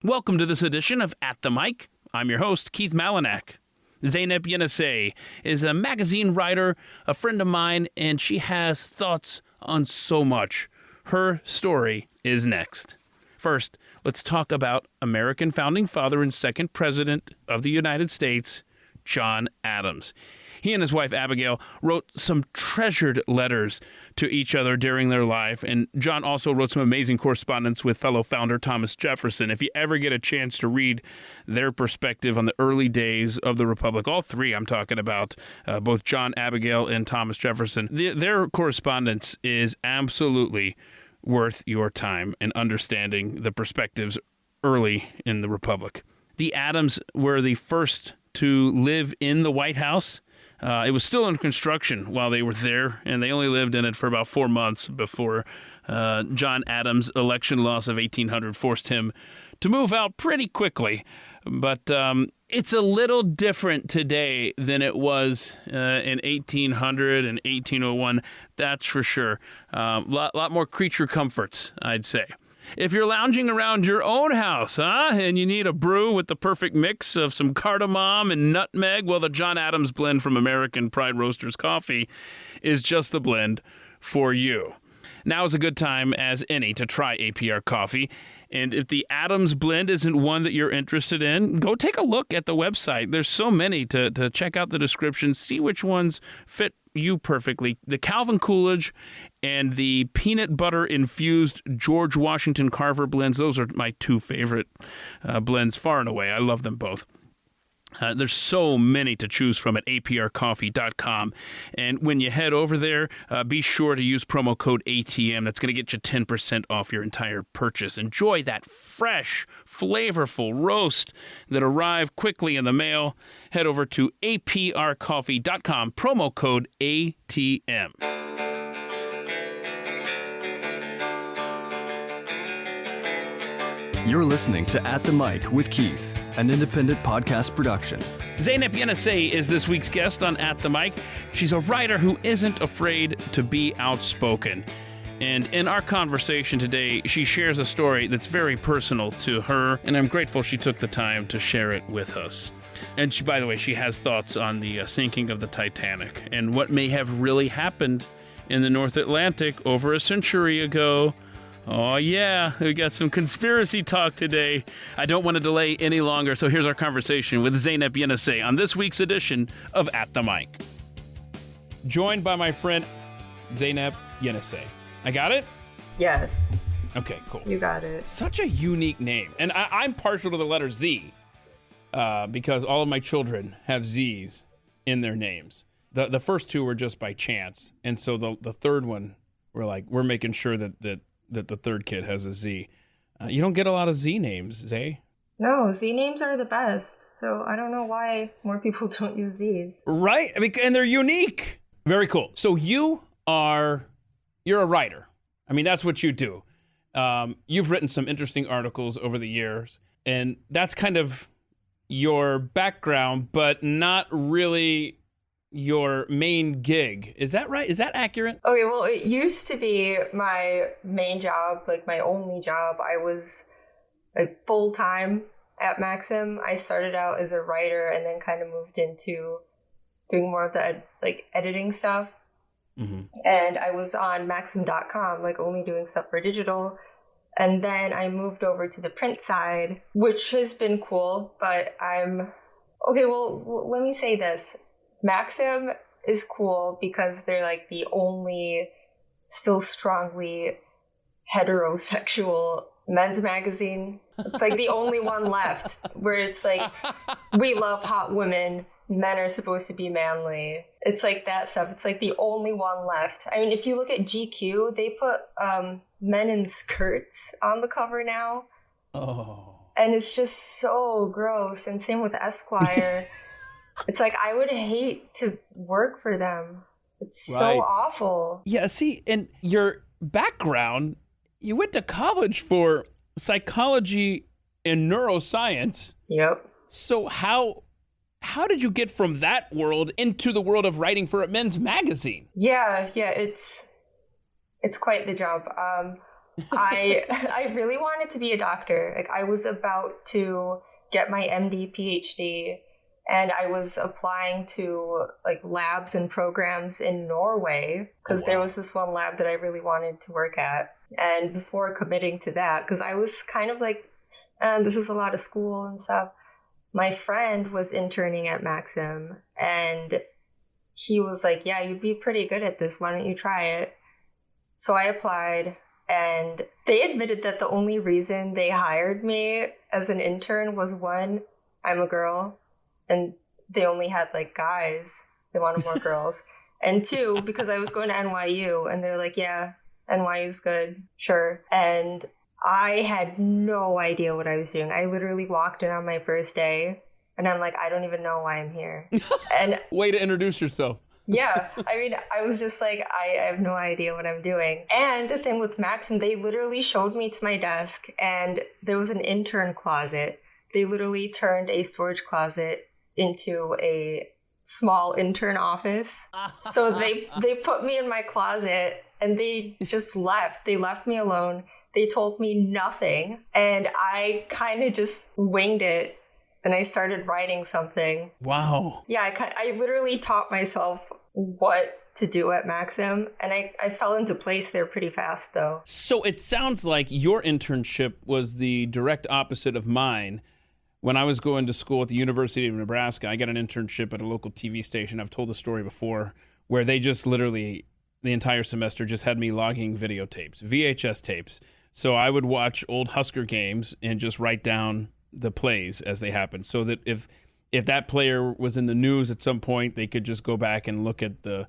Welcome to this edition of At the Mic. I'm your host, Keith Malinak. Zeynep Yenisey is a magazine writer, a friend of mine, and she has thoughts on so much. Her story is next. First, let's talk about American founding father and second president of the United States, John Adams. He and his wife, Abigail, wrote some treasured letters to each other during their life, and John also wrote some amazing correspondence with fellow founder Thomas Jefferson. If you ever get a chance to read their perspective on the early days of the Republic, all three I'm talking about, both John, Abigail, and Thomas Jefferson, their correspondence is absolutely worth your time in understanding the perspectives early in the Republic. The Adams were the first to live in the White House. It was still under construction while they were there, and they only lived in it for about 4 months before John Adams' election loss of 1800 forced him to move out pretty quickly. But it's a little different today than it was in 1800 and 1801, that's for sure. Lot more creature comforts, I'd say. If you're lounging around your own house, and you need a brew with the perfect mix of some cardamom and nutmeg, well, the John Adams blend from American Pride Roasters Coffee is just the blend for you. Now is a good time as any to try APR coffee. And if the Adams blend isn't one that you're interested in, go take a look at the website. There's so many to check out the description, see which ones fit you perfectly. The Calvin Coolidge and the peanut butter infused George Washington Carver blends, those are my two favorite blends far and away. I love them both. There's so many to choose from at aprcoffee.com. And when you head over there, be sure to use promo code ATM. That's going to get you 10% off your entire purchase. Enjoy that fresh, flavorful roast that arrived quickly in the mail. Head over to aprcoffee.com, promo code ATM. You're listening to At the Mic with Keith, an independent podcast production. Zeynep Yenisey is this week's guest on At the Mic. She's a writer who isn't afraid to be outspoken. And in our conversation today, she shares a story that's very personal to her, and I'm grateful she took the time to share it with us. And she, by the way, she has thoughts on the sinking of the Titanic and what may have really happened in the North Atlantic over a century ago. Oh, yeah, we got some conspiracy talk today. I don't want to delay any longer, so here's our conversation with Zeynep Yenisey on this week's edition of At the Mic. Joined by my friend Zeynep Yenisey. I got it? Yes. Okay, cool. You got it. Such a unique name. And I'm partial to the letter Z because all of my children have Z's in their names. The first two were just by chance. And so the third one, we're making sure that the third kid has a Z. You don't get a lot of Z names, Zay. No, Z names are the best. So I don't know why more people don't use Z's. Right? I mean, and they're unique. Very cool. So you're a writer. I mean, that's what you do. You've written some interesting articles over the years, and that's kind of your background, but not really your main gig. Is that right? Is that accurate? Okay, well, it used to be my main job, like my only job. I was like full-time at Maxim. I started out as a writer and then kind of moved into doing more of the editing stuff. Mm-hmm. And I was on Maxim.com, like only doing stuff for digital. And then I moved over to the print side, which has been cool, but okay, well, let me say this. Maxim is cool because they're like the only still strongly heterosexual men's magazine. It's like the only one left where it's like, we love hot women, men are supposed to be manly. It's like that stuff. It's like the only one left. I mean, if you look at GQ, they put men in skirts on the cover now. Oh. And it's just so gross. And same with Esquire. It's like, I would hate to work for them. It's so awful. Yeah, see, and your background, you went to college for psychology and neuroscience. Yep. So how did you get from that world into the world of writing for a men's magazine? Yeah, it's quite the job. I really wanted to be a doctor. Like I was about to get my MD PhD and I was applying to like labs and programs in Norway because there was this one lab that I really wanted to work at. And before committing to that, because I was kind of like, this is a lot of school and stuff. My friend was interning at Maxim and he was like, yeah, you'd be pretty good at this. Why don't you try it? So I applied and they admitted that the only reason they hired me as an intern was one, I'm a girl and they only had like guys. They wanted more girls. And two, because I was going to NYU and they're like, yeah, NYU's good. Sure. And I had no idea what I was doing. I literally walked in on my first day and I'm like, I don't even know why I'm here. And way to introduce yourself. yeah, I mean, I was just like, I have no idea what I'm doing. And the thing with Maxim, they literally showed me to my desk and there was an intern closet. They literally turned a storage closet into a small intern office. So they put me in my closet and they just left. They left me alone. They told me nothing. And I kind of just winged it. And I started writing something. Wow. Yeah, I literally taught myself what to do at Maxim. And I fell into place there pretty fast, though. So it sounds like your internship was the direct opposite of mine. When I was going to school at the University of Nebraska, I got an internship at a local TV station. I've told the story before, where they just literally, the entire semester, just had me logging videotapes, VHS tapes. So I would watch old Husker games and just write down the plays as they happened, so that if that player was in the news at some point, they could just go back and look at the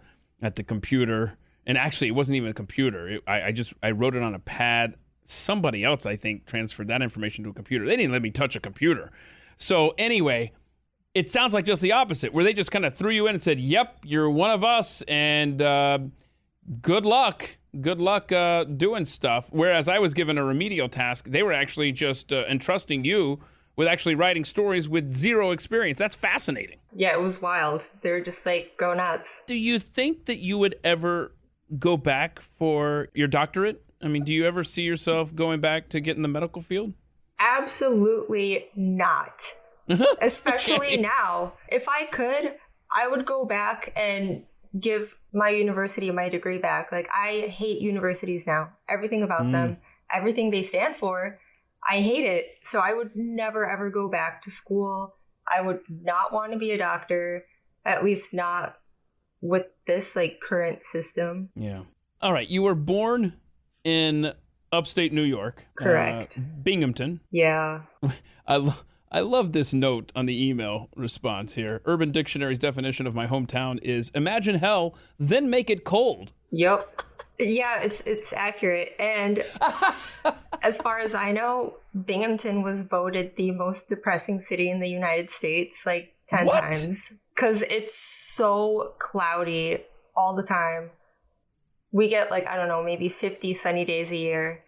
computer. And actually, it wasn't even a computer. I wrote it on a pad. Somebody else, I think, transferred that information to a computer. They didn't let me touch a computer. So anyway, it sounds like just the opposite, where they just kind of threw you in and said, "Yep, you're one of us, and good luck." Doing stuff. Whereas I was given a remedial task, they were actually just entrusting you with actually writing stories with zero experience. That's fascinating. Yeah, it was wild. They were just like, go nuts. Do you think that you would ever go back for your doctorate? I mean, do you ever see yourself going back to get in the medical field? Absolutely not. Especially now. If I could, I would go back and give my university my degree back. Like, I hate universities now. Everything about them, everything they stand for, I hate it. So I would never ever go back to school. I would not want to be a doctor, at least not with this like current system. Yeah. All right. You were born in upstate New York. Correct. Binghamton. Yeah. I love this note on the email response here. Urban Dictionary's definition of my hometown is imagine hell, then make it cold. Yep. Yeah, it's accurate. And as far as I know, Binghamton was voted the most depressing city in the United States like 10 times. Because it's so cloudy all the time. We get like, I don't know, maybe 50 sunny days a year.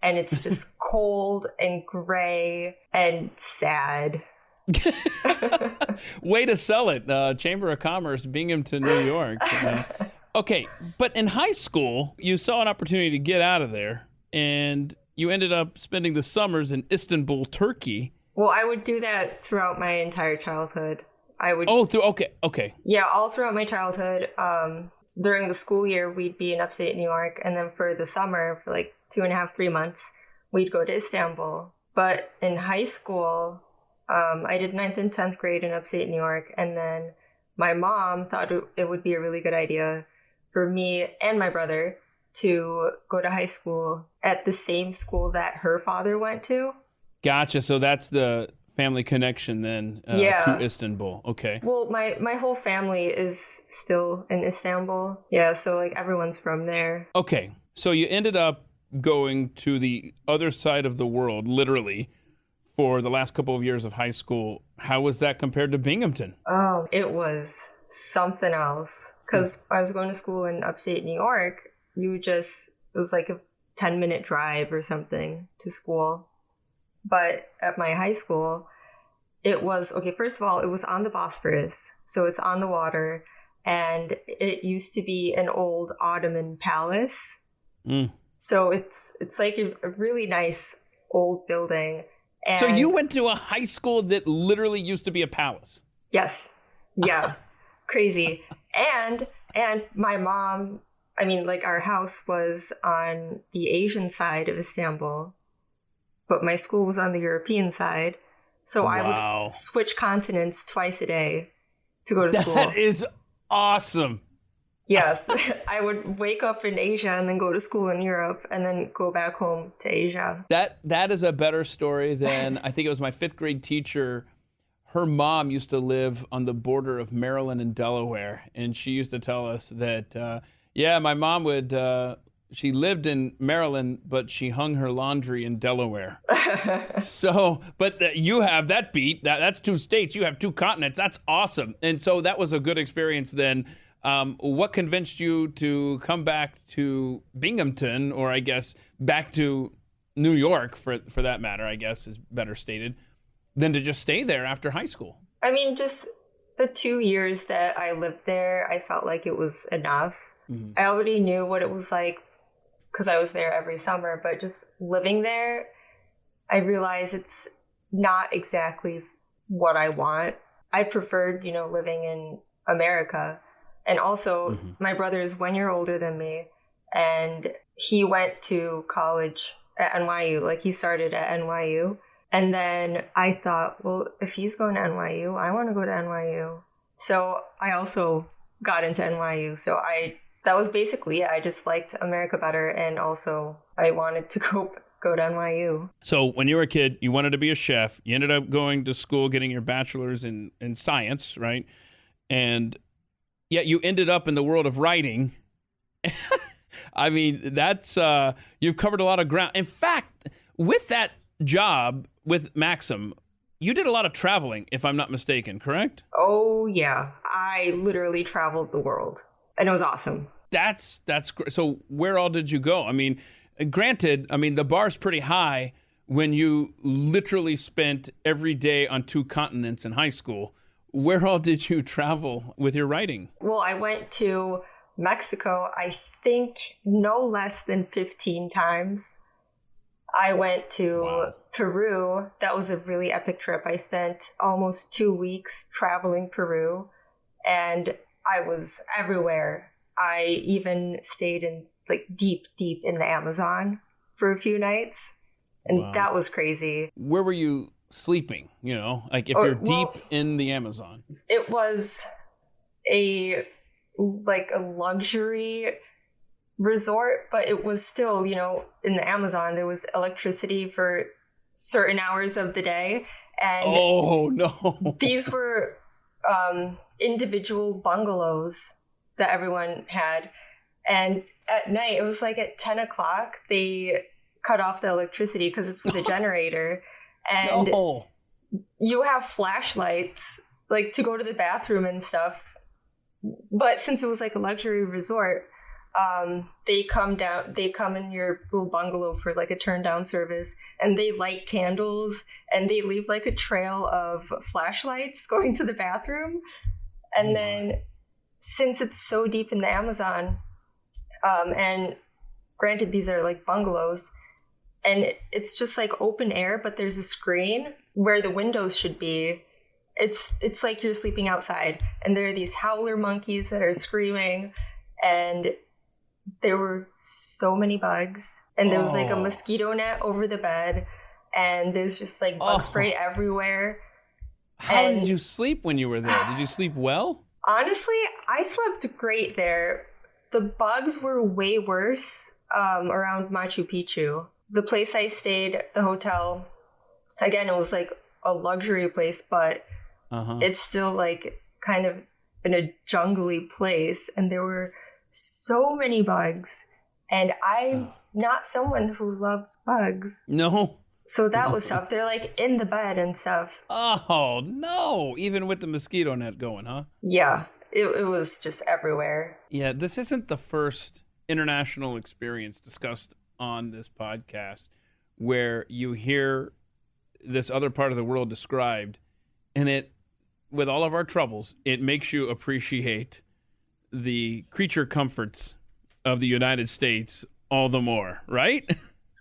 And it's just cold and gray and sad. Way to sell it. Chamber of Commerce, Binghamton, New York. Okay, but in high school, you saw an opportunity to get out of there, and you ended up spending the summers in Istanbul, Turkey. Well, I would do that throughout my entire childhood. Okay. Yeah, all throughout my childhood. During the school year, we'd be in upstate New York, and then for the summer, for like 2.5, 3 months, we'd go to Istanbul. But in high school, I did 9th and 10th grade in upstate New York, and then my mom thought it would be a really good idea for me and my brother to go to high school at the same school that her father went to. Gotcha. So that's the family connection then to Istanbul. Okay. Well, my whole family is still in Istanbul. Yeah, so like everyone's from there. Okay. So you ended up going to the other side of the world, literally, for the last couple of years of high school. How was that compared to Binghamton? Oh, it was something else. Because I was going to school in upstate New York. It was like a 10-minute drive or something to school. But at my high school, it was, okay, first of all, it was on the Bosphorus. So it's on the water. And it used to be an old Ottoman palace. So it's like a really nice old building. And So you went to a high school that literally used to be a palace. yes. Yeah. Crazy. And my mom, I mean, like our house was on the Asian side of Istanbul, but my school was on the European side. So I Wow. would switch continents twice a day to go to school. That is awesome. Yes. I would wake up in Asia and then go to school in Europe and then go back home to Asia. That is a better story than, I think it was my 5th grade teacher. Her mom used to live on the border of Maryland and Delaware, and she used to tell us that, my mom would, she lived in Maryland, but she hung her laundry in Delaware. So, but you have that beat. That's 2 states. You have 2 continents. That's awesome. And so that was a good experience then. What convinced you to come back to Binghamton, or I guess back to New York for that matter, I guess is better stated, than to just stay there after high school? I mean, just the 2 years that I lived there, I felt like it was enough. Mm-hmm. I already knew what it was like because I was there every summer, but just living there, I realized it's not exactly what I want. I preferred, living in America. And also, my brother is 1 year older than me, and he went to college at NYU. Like, he started at NYU. And then I thought, well, if he's going to NYU, I want to go to NYU. So I also got into NYU. So that was basically it. I just liked America better, and also I wanted to go to NYU. So when you were a kid, you wanted to be a chef. You ended up going to school, getting your bachelor's in science, right? And yet you ended up in the world of writing. I mean, that's you've covered a lot of ground. In fact, with that job with Maxim, you did a lot of traveling, if I'm not mistaken, correct? Oh, yeah. I literally traveled the world, and it was awesome. That's great. So where all did you go? I mean, granted, the bar's pretty high when you literally spent every day on 2 continents in high school. Where all did you travel with your writing? Well, I went to Mexico, I think no less than 15 times. I went to Peru. That was a really epic trip. I spent almost 2 weeks traveling Peru, and I was everywhere. I even stayed in deep in the Amazon for a few nights, and that was crazy. Where were you sleeping? If you're deep in the Amazon? It was a luxury resort, but it was still, in the Amazon, there was electricity for certain hours of the day. And oh, no. These were individual bungalows that everyone had. And at night, it was at 10 o'clock, they cut off the electricity because it's with a generator. And you have flashlights, to go to the bathroom and stuff. But since it was a luxury resort, they come in your little bungalow for a turn down service, and they light candles, and they leave a trail of flashlights going to the bathroom. And then since it's so deep in the Amazon, and granted these are bungalows, and it's just open air, but there's a screen where the windows should be. It's like you're sleeping outside, and there are these howler monkeys that are screaming, and there were so many bugs, and there was a mosquito net over the bed, and there's just bug spray everywhere. How did you sleep when you were there? Did you sleep well? Honestly, I slept great there. The bugs were way worse around Machu Picchu. The place I stayed, the hotel, again, it was a luxury place, but it's still kind of in a jungly place, and there were so many bugs, and I'm not someone who loves bugs. No. So that was tough. They're in the bed and stuff. Oh, no. Even with the mosquito net going, huh? Yeah, it was just everywhere. Yeah, this isn't the first international experience discussed on this podcast where you hear this other part of the world described, and it, with all of our troubles, it makes you appreciate the creature comforts of the United States all the more, right?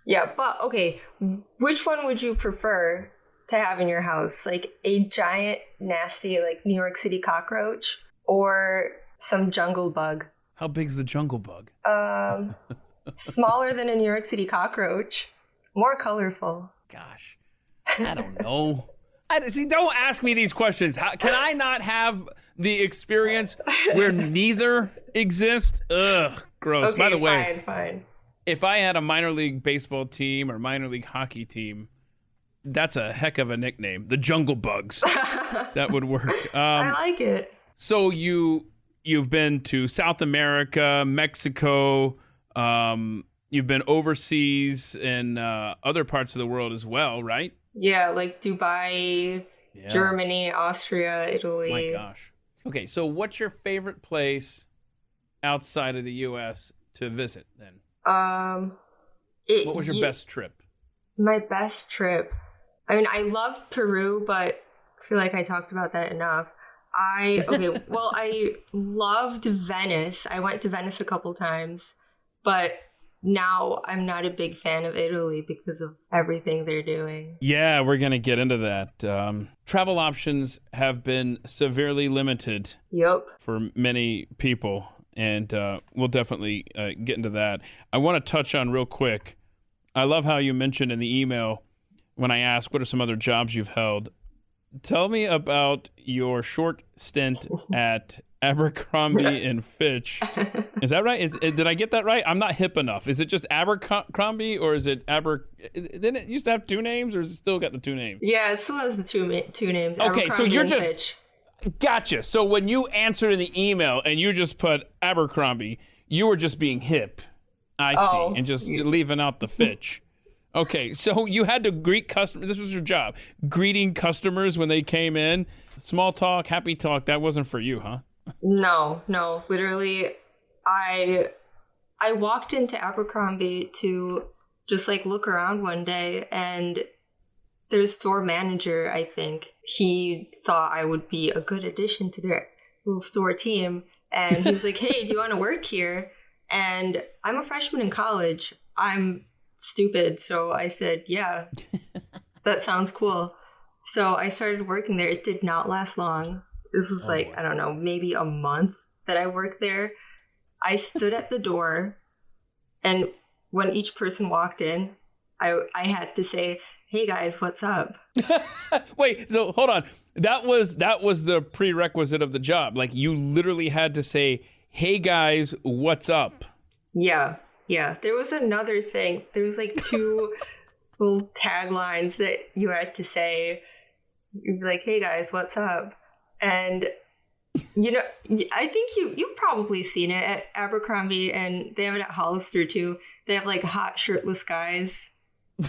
Yeah, but okay, which one would you prefer to have in your house? Like a giant, nasty, like New York City cockroach or some jungle bug? How big's the jungle bug? Smaller than a New York City cockroach, more colorful. Gosh, I don't know. See, don't ask me these questions. Can I not have the experience where neither exist? Ugh, gross. Okay, By the way, fine. if I had a minor league baseball team or minor league hockey team, that's a heck of a nickname. The Jungle Bugs. That would work. I like it. So you've been to South America, Mexico. You've been overseas in other parts of the world as well, right? Yeah, like Dubai, Germany, Austria, Italy. My gosh. Okay, so what's your favorite place outside of the U.S. to visit then? What was your best trip? My best trip. I mean, I loved Peru, but I feel like I talked about that enough. Well, I loved Venice. I went to Venice a couple times, but now I'm not a big fan of Italy because of everything they're doing. Yeah, we're going to get into that. Travel options have been severely limited for many people, and we'll definitely get into that. I want to touch on real quick. I love how you mentioned in the email when I asked what are some other jobs you've held. Tell me about your short stint at Abercrombie and Fitch. Is that right? Did I get that right? I'm not hip enough. Is it just Abercrombie or is it Didn't it used to have two names or is it still got the two names? Yeah, it still has the two names. Okay, so you're just... Fitch. Gotcha. So when you answered in the email and you just put Abercrombie, you were just being hip. I see. And just leaving out the Fitch. Okay, so you had to greet customers. This was your job. Greeting customers when they came in. Small talk, happy talk. That wasn't for you, huh? No. Literally, I walked into Abercrombie to just like look around one day, and their store manager, I think, he thought I would be a good addition to their little store team. And he was like, hey, do you want to work here? And I'm a freshman in college. I'm stupid. So I said, yeah, that sounds cool. So I started working there. It did not last long. This was I don't know, maybe a month that I worked there. I stood at the door, and when each person walked in, I had to say, hey guys, what's up? Wait, so hold on. That was the prerequisite of the job. Like you literally had to say, hey guys, what's up? Yeah. There was another thing. There was like two little taglines that you had to say. You'd be like, hey guys, what's up? And, I think you've probably seen it at Abercrombie, and they have it at Hollister too. They have like hot shirtless guys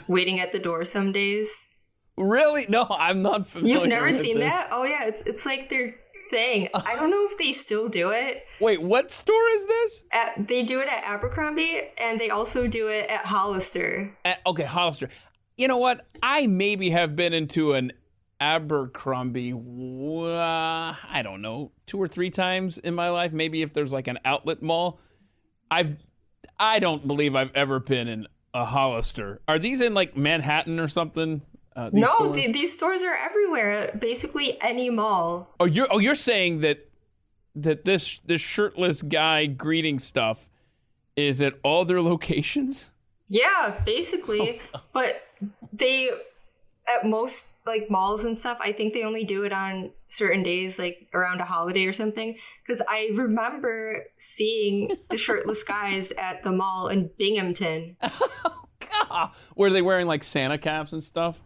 waiting at the door some days. Really? No, I'm not familiar. You've never seen this. that? Oh yeah, it's like their thing. I don't know if they still do it. Wait, what store is this? They do it at Abercrombie, and they also do it at Hollister. Okay, Hollister. You know what? I maybe have been into an Abercrombie, I don't know, 2 or 3 times in my life. Maybe if there's like an outlet mall. I don't believe I've ever been in a Hollister. Are these in like Manhattan or something? These stores are everywhere. Basically any mall. Oh, you're saying that this shirtless guy greeting stuff is at all their locations? Yeah, basically. But they, at most like malls and stuff, I think they only do it on certain days, like around a holiday or something. Because I remember seeing the shirtless guys at the mall in Binghamton. Oh, God. Were they wearing like Santa caps and stuff?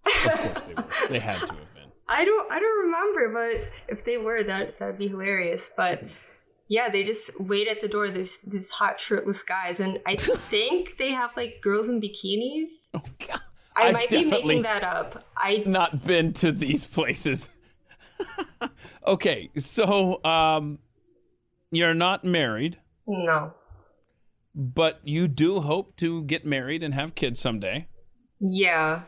Of course they were. They had to have been. I don't remember, but if they were, that'd be hilarious. But yeah, they just wait at the door, these hot shirtless guys, and I think they have like girls in bikinis. Oh God. I might be making that up. I've not been to these places. Okay, so you're not married. No. But you do hope to get married and have kids someday. Yeah.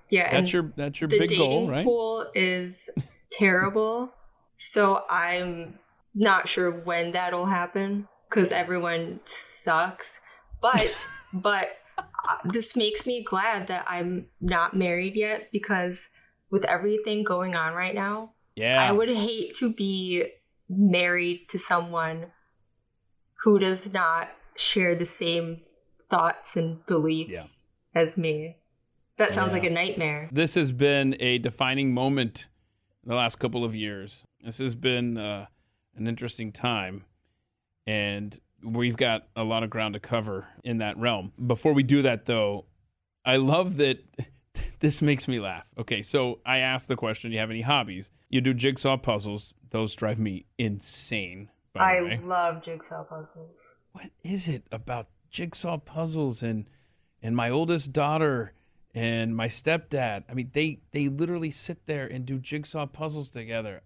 That's your big goal, right? The dating pool is terrible, so I'm not sure when that'll happen because everyone sucks. But this makes me glad that I'm not married yet, because with everything going on right now, I would hate to be married to someone who does not share the same thoughts and beliefs as me. That sounds like a nightmare. This has been a defining moment in the last couple of years. This has been an interesting time, and we've got a lot of ground to cover in that realm. Before we do that, though, I love that this makes me laugh. Okay, so I asked the question, do you have any hobbies? You do jigsaw puzzles. Those drive me insane, by the way. I love jigsaw puzzles. What is it about jigsaw puzzles and my oldest daughter and my stepdad? I mean, they literally sit there and do jigsaw puzzles together.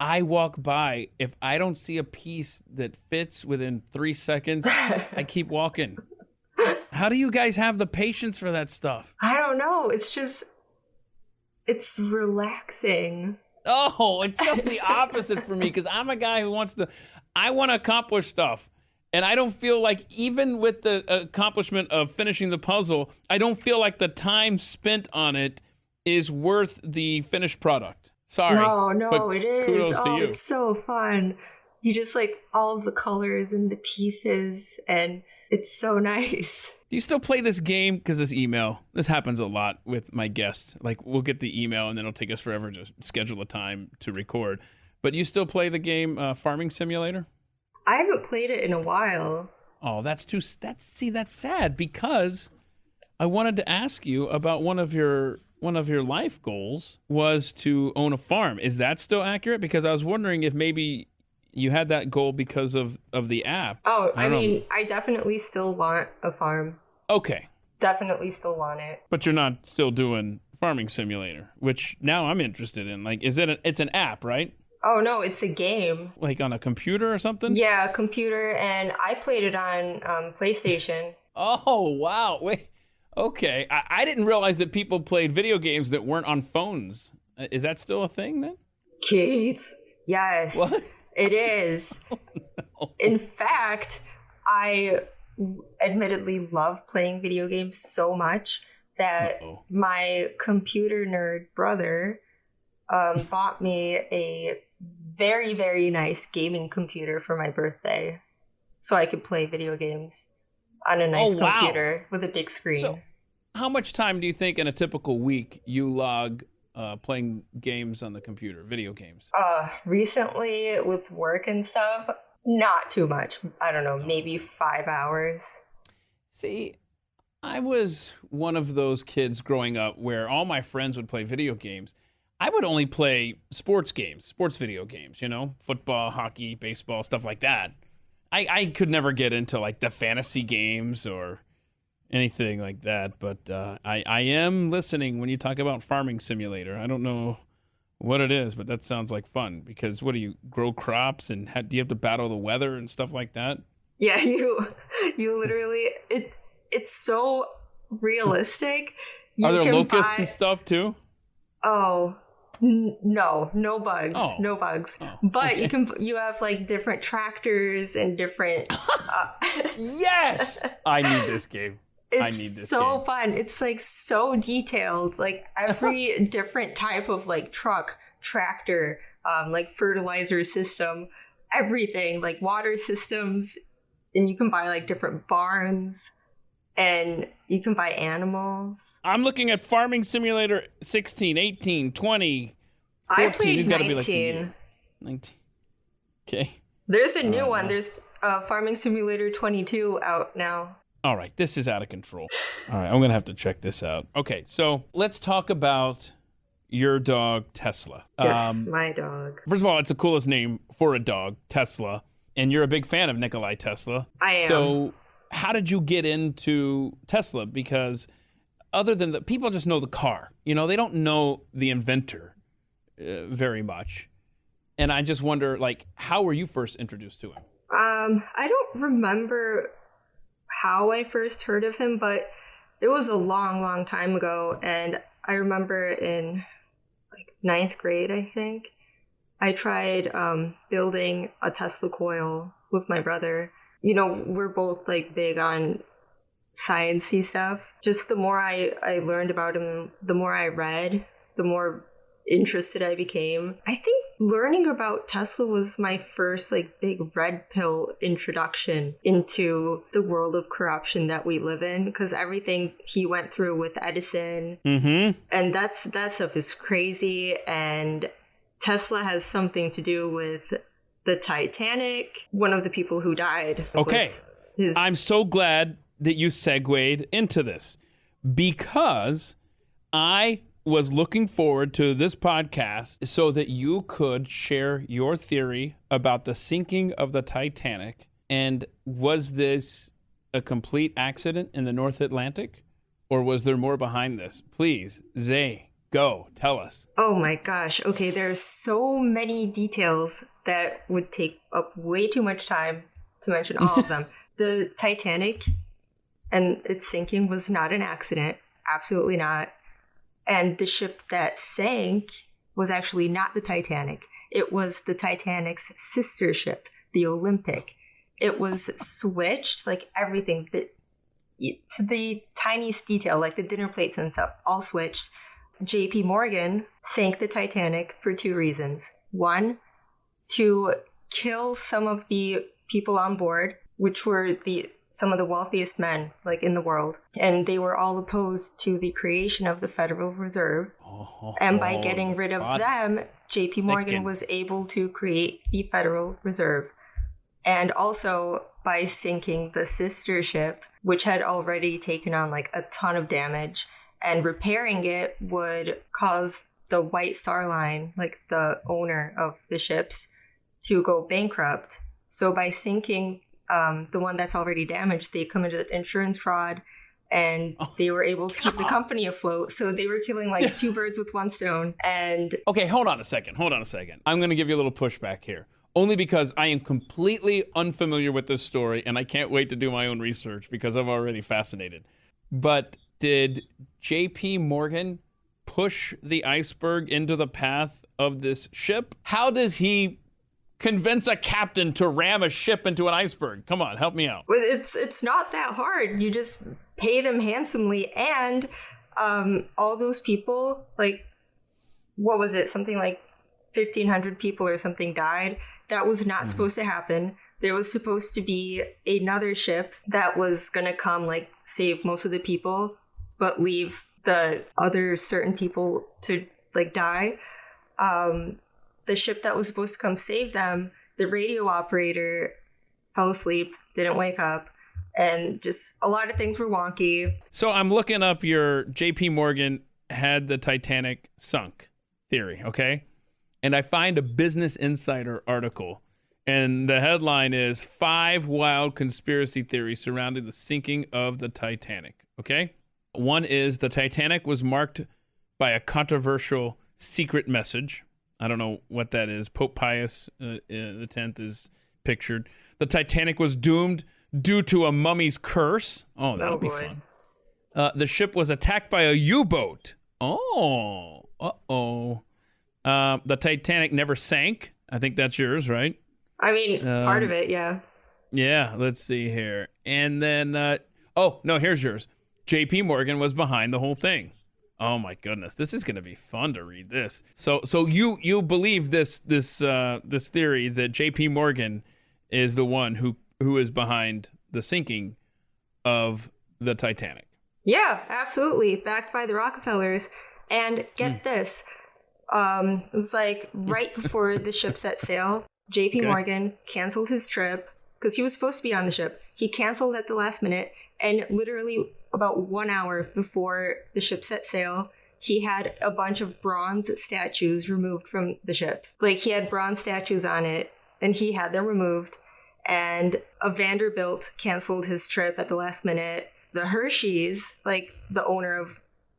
I walk by. If I don't see a piece that fits within 3 seconds, I keep walking. How do you guys have the patience for that stuff? I don't know. It's relaxing. Oh, it's just the opposite for me, because I'm a guy who I want to accomplish stuff. And I don't feel like, even with the accomplishment of finishing the puzzle, I don't feel like the time spent on it is worth the finished product. Sorry. No, it is. Kudos to you. It's so fun. You just like all of the colors and the pieces, and it's so nice. Do you still play this game? Because this happens a lot with my guests. Like, we'll get the email and then it'll take us forever to schedule a time to record. But you still play the game Farming Simulator? I haven't played it in a while. Oh, that's sad, because I wanted to ask you about one of your life goals was to own a farm. Is that still accurate? Because I was wondering if maybe you had that goal because of the app. Oh, I mean, I definitely still want a farm. Okay. Definitely still want it. But you're not still doing Farming Simulator, which now I'm interested in. Like, it's an app, right? Oh, no, it's a game. Like on a computer or something? Yeah, a computer, and I played it on PlayStation. Oh, wow. Wait. Okay. I didn't realize that people played video games that weren't on phones. Is that still a thing then? Keith, yes. What? It is. Oh, no. In fact, I admittedly love playing video games so much that my computer nerd brother bought me a very, very nice gaming computer for my birthday so I could play video games on a nice computer with a big screen. So, how much time do you think in a typical week you log playing games on the computer, video games? Recently, with work and stuff, not too much. I don't know, maybe 5 hours. See, I was one of those kids growing up where all my friends would play video games. I would only play sports video games, football, hockey, baseball, stuff like that. I could never get into like the fantasy games or anything like that, but I am listening when you talk about Farming Simulator. I don't know what it is, but that sounds like fun, because what do you grow crops, and do you have to battle the weather and stuff like that? Yeah, you literally, it's so realistic. Are there locusts and stuff too? Oh, no bugs, no bugs. Oh, but okay. you have like different tractors and different. Yes, I need this game. It's so fun. It's like so detailed. Like every different type of like truck, tractor, like fertilizer system, everything, like water systems, and you can buy like different barns. And you can buy animals. I'm looking at Farming Simulator 16, 18, 20, 14. I played 19. 19. Okay. There's a new one. There's Farming Simulator 22 out now. All right. This is out of control. All right. I'm going to have to check this out. Okay. So let's talk about your dog, Tesla. Yes, my dog. First of all, it's the coolest name for a dog, Tesla. And you're a big fan of Nikolai Tesla. I am. So how did you get into Tesla? Because other than people just know the car, they don't know the inventor very much. And I just wonder, like, how were you first introduced to him? I don't remember how I first heard of him, but it was a long, long time ago. And I remember in like 9th grade, I think, I tried building a Tesla coil with my brother. we're both like big on sciencey stuff. Just the more I learned about him, the more I read, the more interested I became. I think learning about Tesla was my first like big red pill introduction into the world of corruption that we live in, because everything he went through with Edison and that stuff is crazy, and Tesla has something to do with the Titanic. One of the people who died was his... I'm so glad that you segued into this, because I was looking forward to this podcast so that you could share your theory about the sinking of the Titanic. And was this a complete accident in the North Atlantic, or was there more behind this? Please, Zay, go, tell us. Oh my gosh. Okay, there's so many details that would take up way too much time to mention all of them. The Titanic and its sinking was not an accident. Absolutely not. And the ship that sank was actually not the Titanic. It was the Titanic's sister ship, the Olympic. It was switched, like everything, to the tiniest detail, like the dinner plates and stuff, all switched. JP Morgan sank the Titanic for two reasons. One, to kill some of the people on board, which were some of the wealthiest men like in the world, and they were all opposed to the creation of the Federal Reserve. And by getting rid of them, JP Morgan was able to create the Federal Reserve. And also by sinking the sister ship, which had already taken on like a ton of damage, and repairing it would cause the White Star Line, like the owner of the ships, to go bankrupt. So by sinking the one that's already damaged, they committed insurance fraud, and they were able to keep the company afloat. So they were killing like two birds with one stone. And okay, hold on a second. I'm going to give you a little pushback here, only because I am completely unfamiliar with this story, and I can't wait to do my own research because I'm already fascinated. But did JP Morgan push the iceberg into the path of this ship? How does he convince a captain to ram a ship into an iceberg? Come on, help me out. Well, it's not that hard. You just pay them handsomely, and all those people, like, what was it? Something like 1,500 people or something died. That was not supposed to happen. There was supposed to be another ship that was going to come, like, save most of the people, but leave the other certain people to, like, die. The ship that was supposed to come save them, the radio operator fell asleep, didn't wake up, and just a lot of things were wonky. So I'm looking up your JP Morgan had the Titanic sunk theory, okay? And I find a Business Insider article, and the headline is 5 Wild Conspiracy Theories Surrounding the Sinking of the Titanic, okay? One is the Titanic was marked by a controversial secret message. I don't know what that is. Pope Pius X is pictured. The Titanic was doomed due to a mummy's curse. Oh, that'll be fun. The ship was attacked by a U-boat. Oh, uh-oh. The Titanic never sank. I think that's yours, right? I mean, part of it, yeah. Yeah, let's see here. And then, here's yours. JP Morgan was behind the whole thing. Oh my goodness, this is going to be fun to read this. So you believe this theory that JP Morgan is the one who is behind the sinking of the Titanic? Yeah, absolutely. Backed by the Rockefellers. And get this, it was like right before the ship set sail, JP Morgan canceled his trip because he was supposed to be on the ship. He canceled at the last minute, and literally about 1 hour before the ship set sail, he had a bunch of bronze statues removed from the ship. Like, he had bronze statues on it, and he had them removed. And a Vanderbilt canceled his trip at the last minute. The Hershey's, like the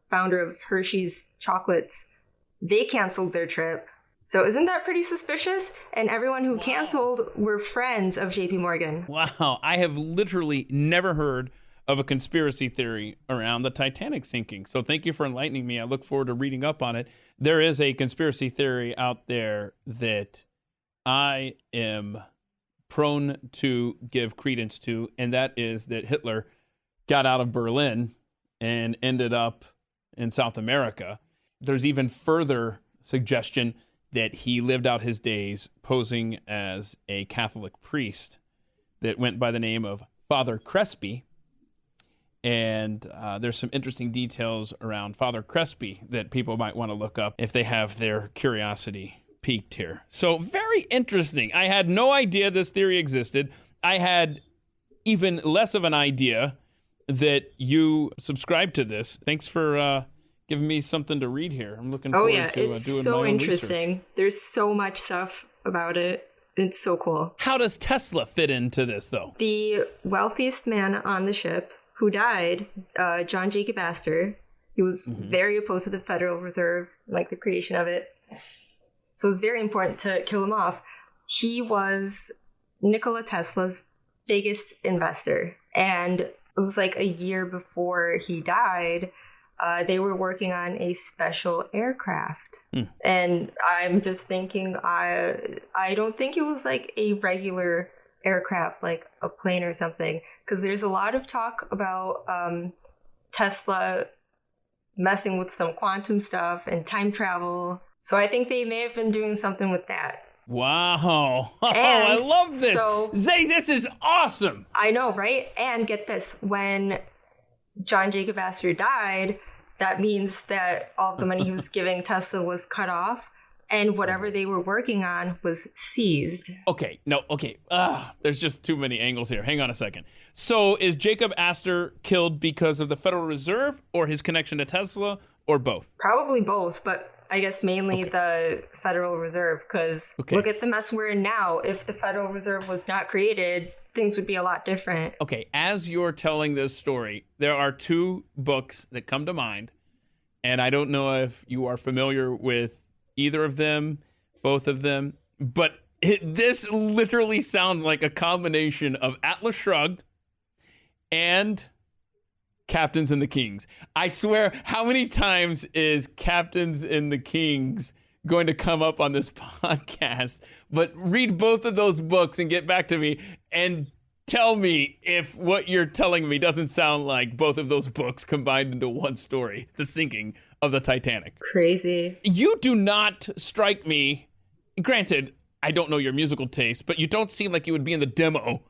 founder of Hershey's chocolates, they canceled their trip. So isn't that pretty suspicious? And everyone who canceled were friends of JP Morgan. Wow, I have literally never heard of a conspiracy theory around the Titanic sinking. So thank you for enlightening me. I look forward to reading up on it. There is a conspiracy theory out there that I am prone to give credence to, and that is that Hitler got out of Berlin and ended up in South America. There's even further suggestion that he lived out his days posing as a Catholic priest that went by the name of Father Crespi. And there's some interesting details around Father Crespi that people might want to look up if they have their curiosity piqued here. So very interesting. I had no idea this theory existed. I had even less of an idea that you subscribe to this. Thanks for giving me something to read here. I'm looking forward to doing it's my so own interesting. research. There's so much stuff about it. It's so cool. How does Tesla fit into this, though? The wealthiest man on the ship who died, John Jacob Astor, he was very opposed to the Federal Reserve, like the creation of it. So it was very important to kill him off. He was Nikola Tesla's biggest investor. And it was like a year before he died, they were working on a special aircraft. And I'm just thinking, I don't think it was like a regular aircraft, like a plane or something, because there's a lot of talk about Tesla messing with some quantum stuff and time travel. So I think they may have been doing something with that. Wow. Oh, I love this. So, Zay, this is awesome. I know, right? And get this, when John Jacob Astor died, that means that all the money he was giving Tesla was cut off, and whatever they were working on was seized. Okay. There's just too many angles here. Hang on a second. So is Jacob Astor killed because of the Federal Reserve or his connection to Tesla, or both? Probably both, but I guess mainly the Federal Reserve, because look at the mess we're in now. If the Federal Reserve was not created, things would be a lot different. Okay, as you're telling this story, there are two books that come to mind, and I don't know if you are familiar with either of them, both of them, but this literally sounds like a combination of Atlas Shrugged and Captains and the Kings. I swear, how many times is Captains and the Kings going to come up on this podcast? But read both of those books and get back to me and tell me if what you're telling me doesn't sound like both of those books combined into one story, the sinking of the Titanic. Crazy. You do not strike me, granted, I don't know your musical taste, but you don't seem like you would be in the demo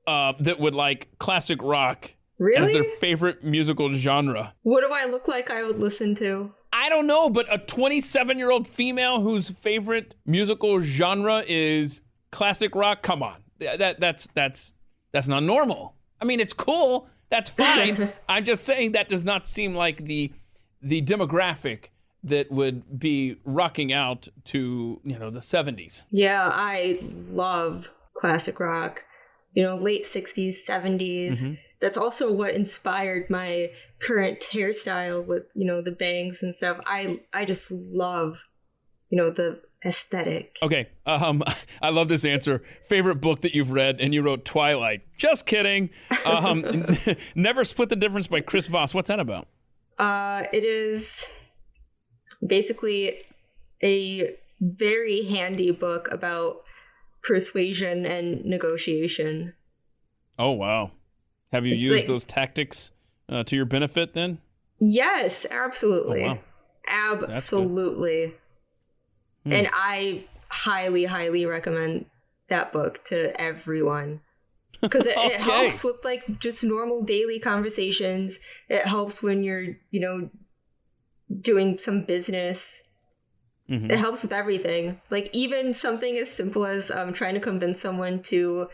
that would like classic rock as their favorite musical genre. What do I look like I would listen to? I don't know, but a 27-year-old female whose favorite musical genre is classic rock, come on. That's not normal. I mean, it's cool. That's fine. I'm just saying that does not seem like the demographic that would be rocking out to, the 70s. Yeah, I love classic rock. Late 60s, 70s. That's also what inspired my current hairstyle with, the bangs and stuff. I just love, the aesthetic. Okay. I love this answer. Favorite book that you've read, and you wrote Twilight. Just kidding. Never Split the Difference by Chris Voss. What's that about? It is basically a very handy book about persuasion and negotiation. Oh, wow. Have you used those tactics to your benefit then? Yes, absolutely. Oh, wow. Absolutely. And I highly, highly recommend that book to everyone. Because it helps with just normal daily conversations. It helps when you're, doing some business. It helps with everything. Even something as simple as trying to convince someone to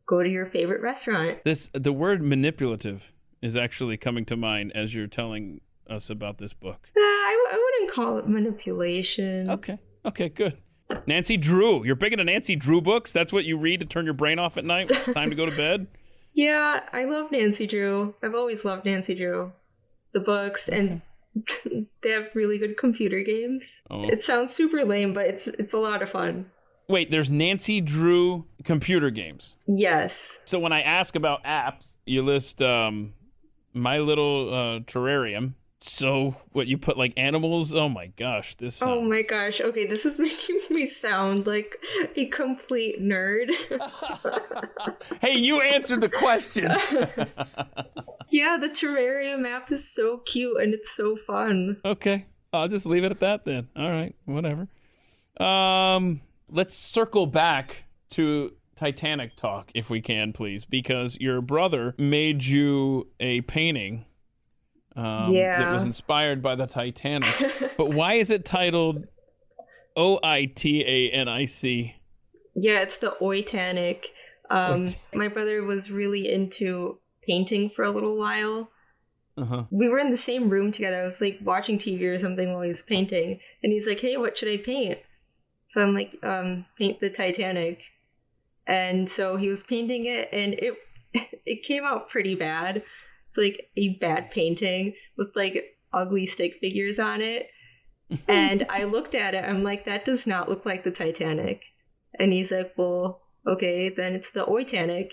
go to your favorite restaurant. The word manipulative is actually coming to mind as you're telling us about this book. I wouldn't call it manipulation. Okay, good. Nancy Drew. You're big into Nancy Drew books? That's what you read to turn your brain off at night when it's time to go to bed? Yeah, I love Nancy Drew. I've always loved Nancy Drew. The books, and they have really good computer games. Oh. It sounds super lame, but it's a lot of fun. Wait, there's Nancy Drew computer games? Yes. So when I ask about apps, you list My Little Terrarium, So what, you put like animals? Oh my gosh, this sounds... Oh my gosh. Okay, this is making me sound like a complete nerd. Hey, you answered the questions. Yeah, the terrarium app is so cute and it's so fun. Okay, I'll just leave it at that then. All right, whatever. Let's circle back to Titanic talk if we can, please, because your brother made you a painting that was inspired by the Titanic. But why is it titled Oitanic? Yeah, it's the Oitanic. My brother was really into painting for a little while. We were in the same room together. I was like watching TV or something while he was painting, and he's like, "Hey, what should I paint?" So I'm like, "Paint the Titanic." And so he was painting it, and it came out pretty bad. It's like a bad painting with like ugly stick figures on it. And I looked at it, I'm like, that does not look like the Titanic. And he's like, well, okay, then it's the Oitanic.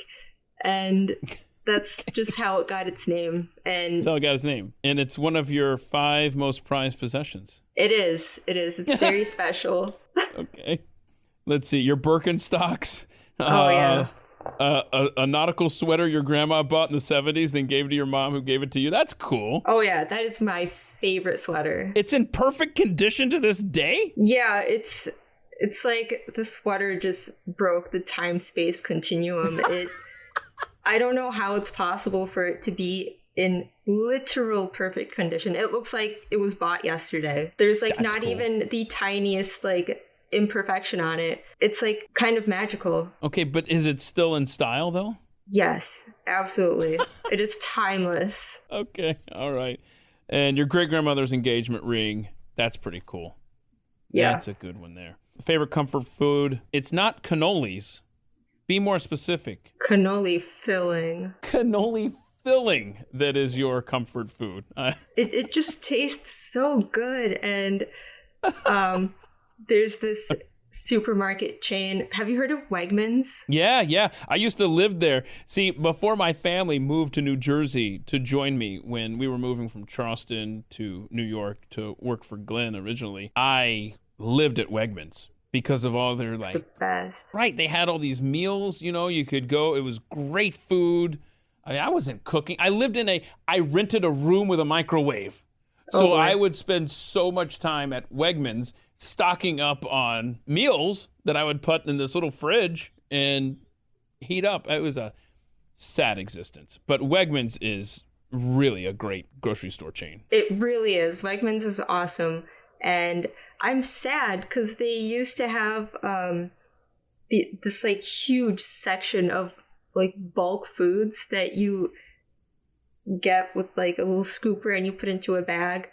And that's just how it got its name. And that's how it got its name. And it's one of your 5 most prized possessions. It is. It's very special. Okay. Let's see. Your Birkenstocks. Oh, yeah. A nautical sweater your grandma bought in the 70s, then gave to your mom, who gave it to you. That's cool. Oh, yeah. That is my favorite sweater. It's in perfect condition to this day? Yeah, it's like the sweater just broke the time-space continuum. I don't know how it's possible for it to be in literal perfect condition. It looks like it was bought yesterday. There's like not even the tiniest like imperfection on it. It's like kind of magical. Okay, but is it still in style though? Yes, absolutely. It is timeless. Okay, all right. And your great-grandmother's engagement ring, that's pretty cool. Yeah. That's a good one there. Favorite comfort food? It's not cannolis. Be more specific. Cannoli filling. Cannoli filling, that is your comfort food. It just tastes so good. And there's this supermarket chain. Have you heard of Wegmans? Yeah. I used to live there. See, before my family moved to New Jersey to join me when we were moving from Charleston to New York to work for Glenn originally, I lived at Wegmans because of all their It's the best. Right, they had all these meals, you could go. It was great food. I mean, I wasn't cooking. I rented a room with a microwave. So I would spend so much time at Wegmans stocking up on meals that I would put in this little fridge and heat up. It was a sad existence. But Wegmans is really a great grocery store chain. It really is. Wegmans is awesome. And I'm sad because they used to have this like huge section of like bulk foods that you get with like a little scooper and you put into a bag,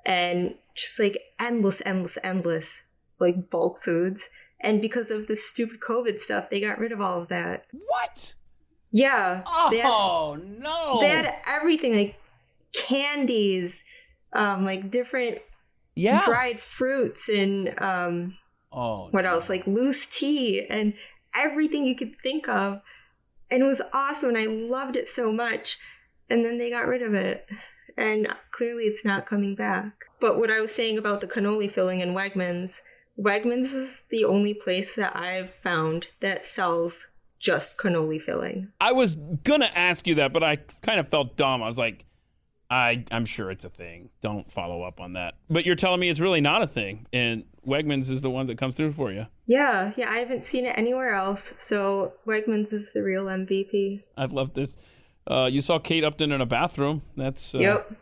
and just like endless like bulk foods. And because of the stupid COVID stuff, they got rid of all of that. What? Yeah. Oh, no. They had everything, like candies, like different dried fruits, and what else? Like loose tea and everything you could think of. And it was awesome, and I loved it so much. And then they got rid of it. And clearly it's not coming back. But what I was saying about the cannoli filling in Wegmans is the only place that I've found that sells just cannoli filling. I was going to ask you that, but I kind of felt dumb. I was like, I'm sure it's a thing. Don't follow up on that. But you're telling me it's really not a thing, and Wegmans is the one that comes through for you. Yeah, I haven't seen it anywhere else. So Wegmans is the real MVP. I love this. You saw Kate Upton in a bathroom. That's Yep.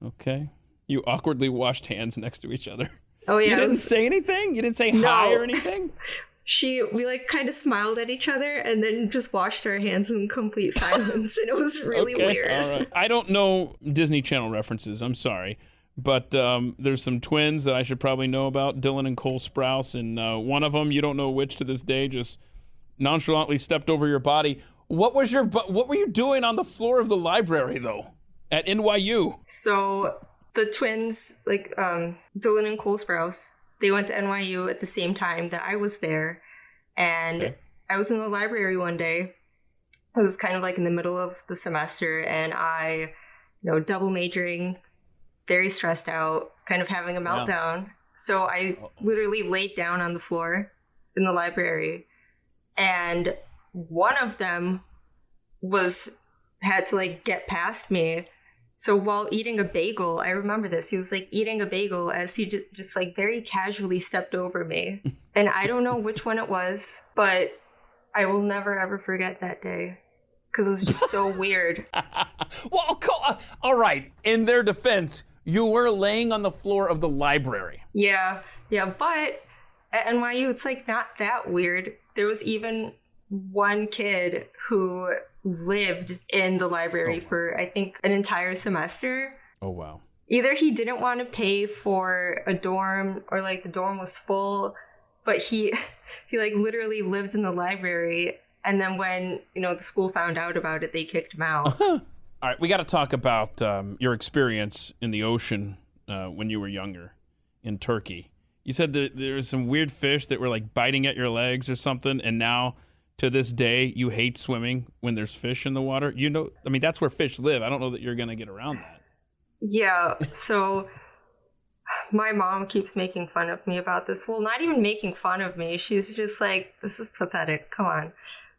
Okay. You awkwardly washed hands next to each other. Oh yeah. You didn't say anything? You didn't say hi or anything? We like kind of smiled at each other and then just washed our hands in complete silence, and it was really weird. All right. I don't know Disney Channel references. I'm sorry. But there's some twins that I should probably know about, Dylan and Cole Sprouse, and one of them, you don't know which to this day, just nonchalantly stepped over your body. What were you doing on the floor of the library, though, at NYU? So the twins, like Dylan and Cole Sprouse, they went to NYU at the same time that I was there. And I was in the library one day. I was kind of like in the middle of the semester, and I, double majoring very stressed out, kind of having a meltdown. So I literally laid down on the floor in the library, and one of them had to like get past me. So while eating a bagel, I remember this, he was like eating a bagel as he just like very casually stepped over me. And I don't know which one it was, but I will never ever forget that day because it was just so weird. Well, all right. In their defense, you were laying on the floor of the library. Yeah, but at NYU, it's like not that weird. There was even one kid who lived in the library for, I think, an entire semester. Oh, wow. Either he didn't want to pay for a dorm or like the dorm was full, but he like literally lived in the library. And then when, the school found out about it, they kicked him out. All right, we got to talk about your experience in the ocean when you were younger in Turkey. You said that there was some weird fish that were like biting at your legs or something, and now to this day you hate swimming when there's fish in the water. That's where fish live. I don't know that you're going to get around that. Yeah, so my mom keeps making fun of me about this. Well, not even making fun of me. She's just like, this is pathetic. Come on.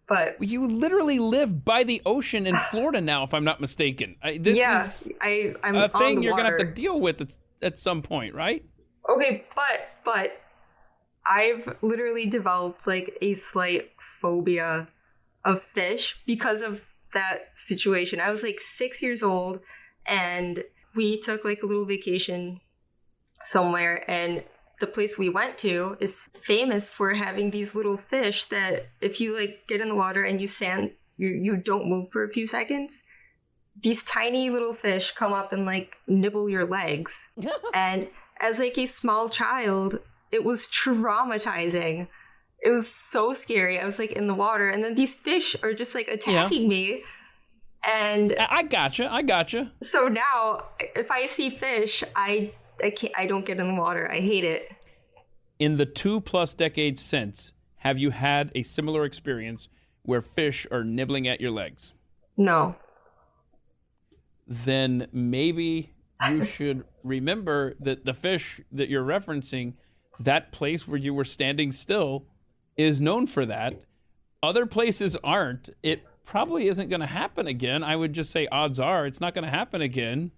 But you literally live by the ocean in Florida now, if I'm not mistaken. I'm a thing you're going to have to deal with at some point, right? Okay, but I've literally developed like a slight phobia of fish because of that situation. I was like 6 years old and we took like a little vacation somewhere, and the place we went to is famous for having these little fish that if you like get in the water and you don't move for a few seconds, these tiny little fish come up and like nibble your legs. And as like a small child, it was traumatizing. It was so scary. I was like in the water, and then these fish are just like attacking me. And I gotcha. So now if I see fish, I don't get in the water. I hate it. In the 2+ decades since, have you had a similar experience where fish are nibbling at your legs? No. Then maybe you should remember that the fish that you're referencing, that place where you were standing still, is known for that. Other places aren't. It probably isn't going to happen again. I would just say odds are it's not going to happen again.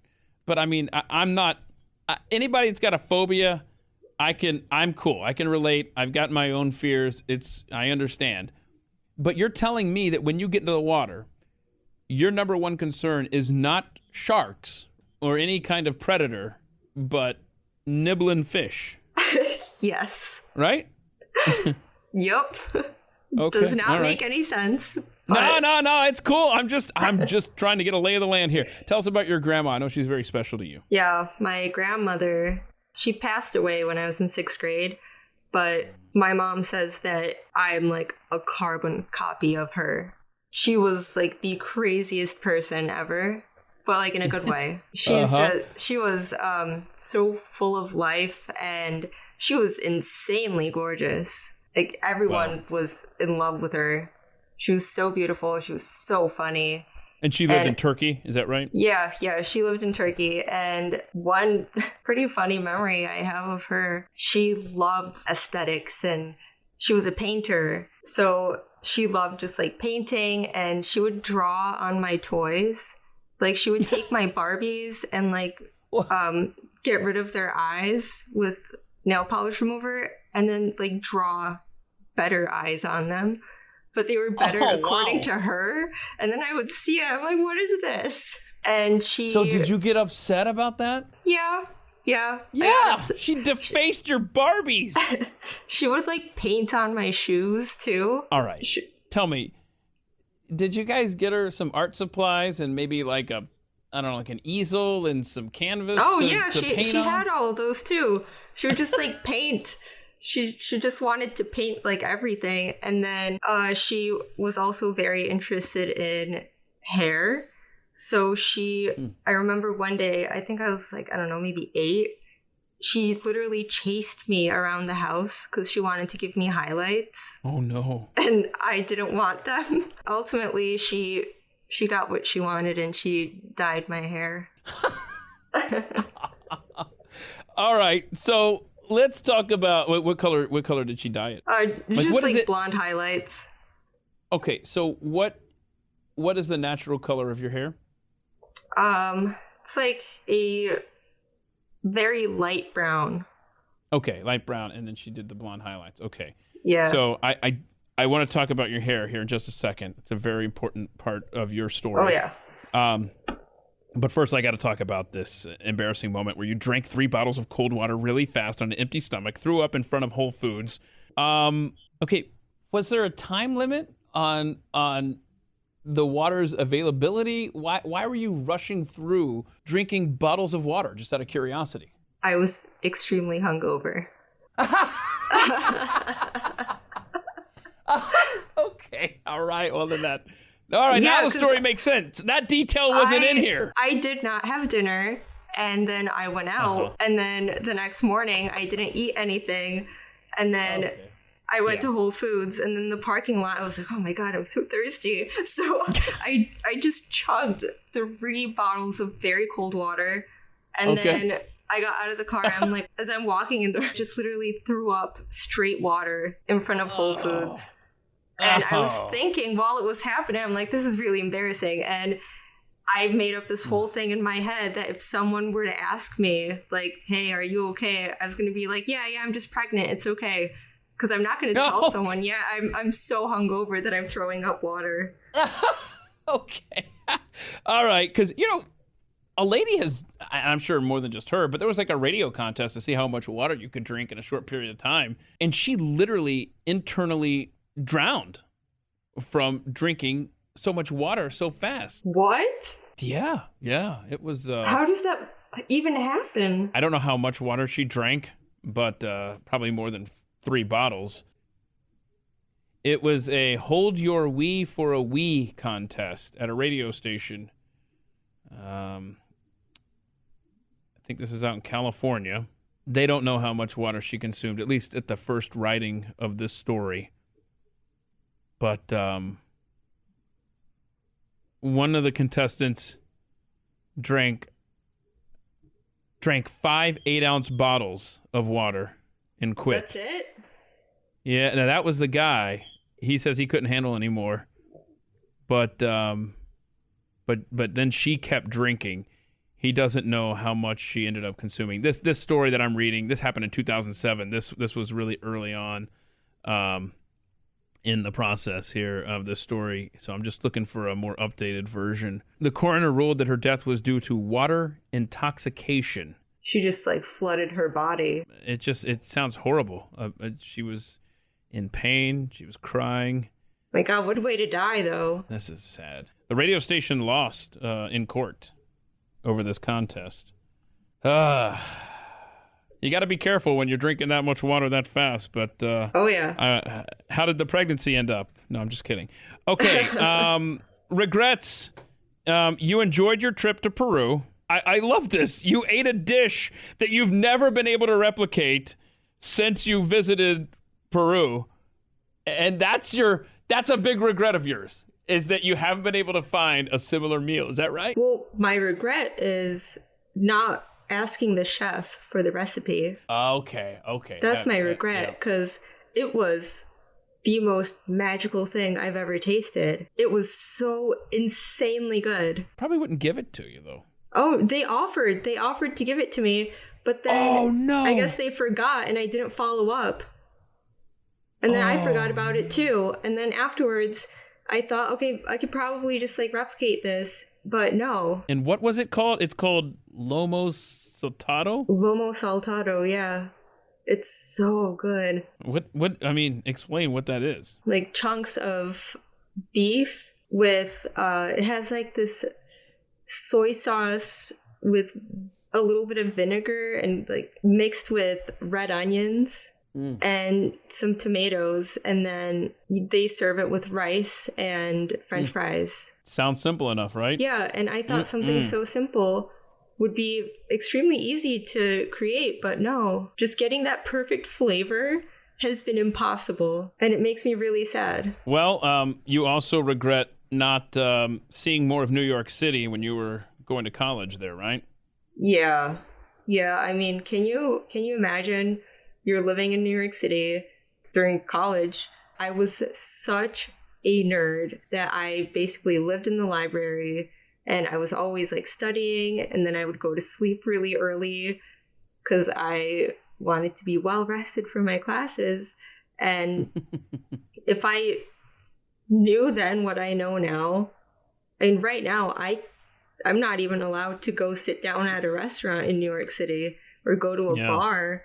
But I mean, I'm not... anybody that's got a phobia, I'm cool. I can relate. I've got my own fears. I understand. But you're telling me that when you get into the water, your number one concern is not sharks or any kind of predator, but nibbling fish. Yes. Right? Yup. Okay. Does not make any sense. But... No, it's cool. I'm just trying to get a lay of the land here. Tell us about your grandma. I know she's very special to you. Yeah, my grandmother, she passed away when I was in 6th grade, but my mom says that I'm like a carbon copy of her. She was like the craziest person ever, but like in a good way. She was so full of life, and she was insanely gorgeous. Like everyone was in love with her. She was so beautiful. She was so funny. And she lived in Turkey, is that right? Yeah, she lived in Turkey. And one pretty funny memory I have of her, she loved aesthetics and she was a painter. So she loved just like painting, and she would draw on my toys. Like she would take my Barbies and like get rid of their eyes with nail polish remover and then like draw better eyes on them. But they were better according to her. And then I would see it. I'm like, what is this? And So did you get upset about that? Yeah. Yeah. She defaced your Barbies. She would like paint on my shoes too. All right. Tell me, did you guys get her some art supplies and maybe like like an easel and some canvas? She had all of those too. She would just like paint. She just wanted to paint like everything. And then she was also very interested in hair. So I remember one day, I think I was like, I don't know, maybe 8. She literally chased me around the house because she wanted to give me highlights. Oh no. And I didn't want them. Ultimately, she got what she wanted and she dyed my hair. All right, so let's talk about what color. What color did she dye it? Just what is it? blonde highlights. Okay, so what is the natural color of your hair? It's like a very light brown. Okay, light brown, and then she did the blonde highlights. Okay. Yeah. So I want to talk about your hair here in just a second. It's a very important part of your story. Oh yeah. But first, I got to talk about this embarrassing moment where you drank 3 bottles of cold water really fast on an empty stomach, threw up in front of Whole Foods. Okay, was there a time limit on the water's availability? Why were you rushing through drinking bottles of water just out of curiosity? I was extremely hungover. Okay, all right. Well, then that. All right, Yeah, now the story makes sense. That detail wasn't in here. I did not have dinner, and then I went out, and then the next morning I didn't eat anything, and then I went to Whole Foods, and then the parking lot, I was like, oh my God, I'm so thirsty. So I just chugged 3 bottles of very cold water, and then I got out of the car, and I'm like, as I'm walking in there, I just literally threw up straight water in front of Whole Foods. And I was thinking while it was happening, I'm like, this is really embarrassing. And I made up this whole thing in my head that if someone were to ask me, like, hey, are you okay? I was going to be like, yeah, I'm just pregnant. It's okay. Because I'm not going to tell someone, I'm so hungover that I'm throwing up water. Okay. All right. Because, a lady has, I'm sure more than just her, but there was like a radio contest to see how much water you could drink in a short period of time. And she literally internally drowned from drinking so much water so fast. What? Yeah. It was. How does that even happen? I don't know how much water she drank, but probably more than 3 bottles. It was a hold your wee for a wee contest at a radio station. I think this is out in California. They don't know how much water she consumed, at least at the first writing of this story. But one of the contestants drank 5 8-ounce bottles of water and quit. That's it? Yeah, now that was the guy. He says he couldn't handle anymore. But then she kept drinking. He doesn't know how much she ended up consuming. This story that I'm reading, this happened in 2007. This was really early on in the process here of this story. So I'm just looking for a more updated version. The coroner ruled that her death was due to water intoxication. She just flooded her body. It sounds horrible. She was in pain. She was crying. My God, what a way to die, though. This is sad. The radio station lost in court over this contest. You got to be careful when you're drinking that much water that fast. But oh yeah. How did the pregnancy end up? No, I'm just kidding. Okay. Regrets. You enjoyed your trip to Peru. I love this. You ate a dish that you've never been able to replicate since you visited Peru, and that's a big regret of yours, is that you haven't been able to find a similar meal. Is that right? Well, my regret is not asking the chef for the recipe. Okay. That's my regret, because it was the most magical thing I've ever tasted. It was so insanely good. Probably wouldn't give it to you, though. Oh, they offered to give it to me, but then I guess they forgot and I didn't follow up. And then I forgot about it too. And then afterwards, I thought, okay, I could probably just replicate this, but no. And what was it called? It's called Lomo Saltado? Lomo Saltado, yeah. It's so good. Explain what that is. Like chunks of beef with, it has this soy sauce with a little bit of vinegar and mixed with red onions and some tomatoes, and then they serve it with rice and French fries. Sounds simple enough, right? Yeah, and I thought something so simple would be extremely easy to create, but no. Just getting that perfect flavor has been impossible, and it makes me really sad. Well, you also regret not seeing more of New York City when you were going to college there, right? Yeah. Yeah, I mean, can you imagine you're living in New York City during college? I was such a nerd that I basically lived in the library and I was always like studying, and then I would go to sleep really early because I wanted to be well rested for my classes. And if I knew then what I know now, and right now I'm not even allowed to go sit down at a restaurant in New York City or go to a bar.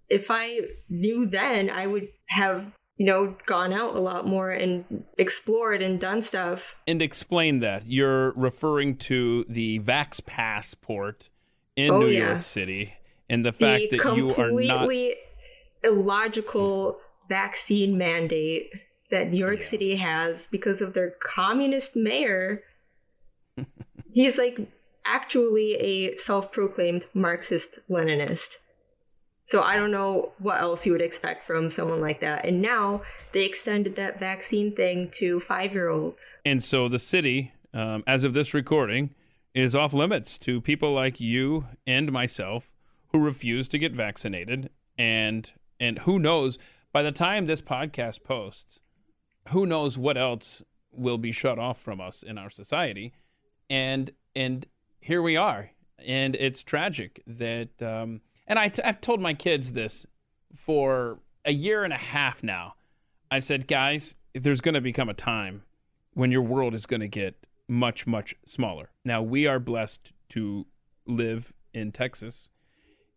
If I knew then, I would have, gone out a lot more and explored and done stuff. And explain that. You're referring to the Vax Passport in New York City and the fact that you are not... completely illogical vaccine mandate that New York City has because of their communist mayor. He's like actually a self-proclaimed Marxist-Leninist. So I don't know what else you would expect from someone like that. And now they extended that vaccine thing to 5-year-olds. And so the city, as of this recording, is off limits to people like you and myself who refuse to get vaccinated. And who knows, by the time this podcast posts, who knows what else will be shut off from us in our society. And here we are. And it's tragic that... And I've told my kids this for a year and a half now. I said, guys, there's going to become a time when your world is going to get much, much smaller. Now, we are blessed to live in Texas,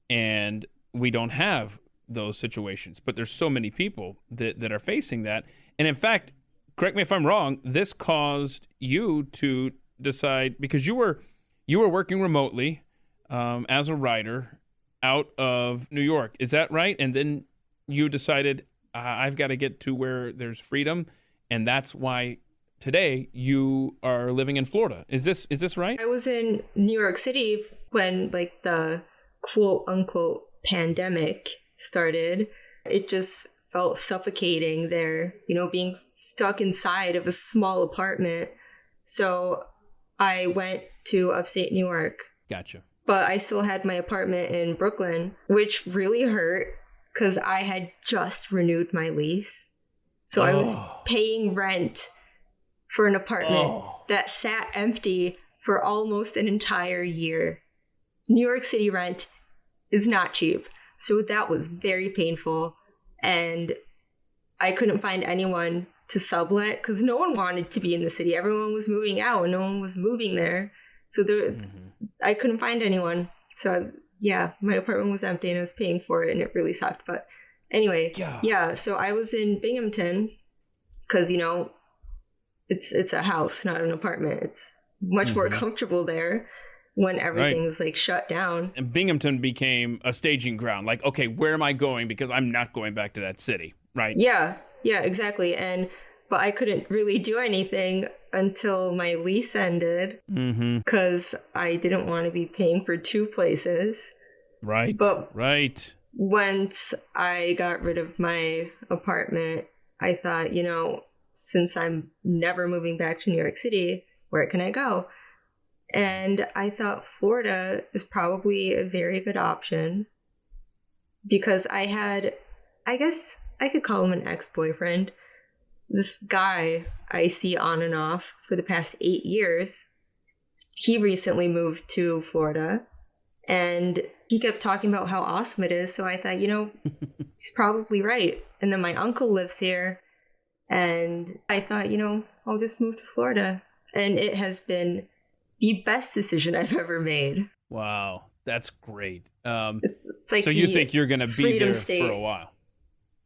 and we don't have those situations. But there's so many people that are facing that. And in fact, correct me if I'm wrong, this caused you to decide, because you were working remotely as a writer out of New York. Is that right? And then you decided, I've got to get to where there's freedom. And that's why today you are living in Florida. Is this right? I was in New York City when like the quote unquote pandemic started. It just felt suffocating there, being stuck inside of a small apartment. So I went to upstate New York. Gotcha. But I still had my apartment in Brooklyn, which really hurt because I had just renewed my lease. So I was paying rent for an apartment that sat empty for almost an entire year. New York City rent is not cheap. So that was very painful. And I couldn't find anyone to sublet because no one wanted to be in the city. Everyone was moving out and no one was moving there. So I couldn't find anyone. So my apartment was empty and I was paying for it and it really sucked. But anyway, so I was in Binghamton because, it's a house, not an apartment. It's much more comfortable there when everything's like shut down. And Binghamton became a staging ground. Like, okay, where am I going? Because I'm not going back to that city, right? Yeah, exactly. But I couldn't really do anything until my lease ended because I didn't want to be paying for 2 places. Right. Once I got rid of my apartment, I thought, since I'm never moving back to New York City, where can I go? And I thought Florida is probably a very good option because I guess I could call him an ex-boyfriend. This guy I see on and off for the past 8 years, he recently moved to Florida and he kept talking about how awesome it is. So I thought, he's probably right. And then my uncle lives here and I thought, I'll just move to Florida. And it has been the best decision I've ever made. Wow, that's great. It's like so you think you're going to be there state for a while?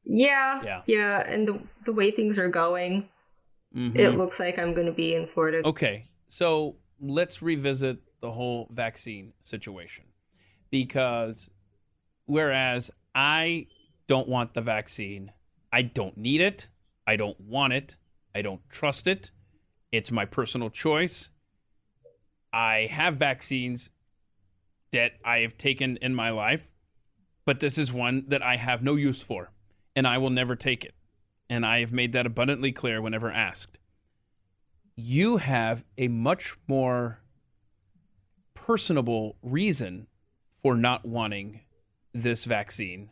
Yeah. And the way things are going, it looks like I'm going to be in Florida. Okay, so let's revisit the whole vaccine situation. Because whereas I don't want the vaccine, I don't need it, I don't want it, I don't trust it, it's my personal choice. I have vaccines that I have taken in my life, but this is one that I have no use for. And I will never take it. And I have made that abundantly clear whenever asked. You have a much more personable reason for not wanting this vaccine,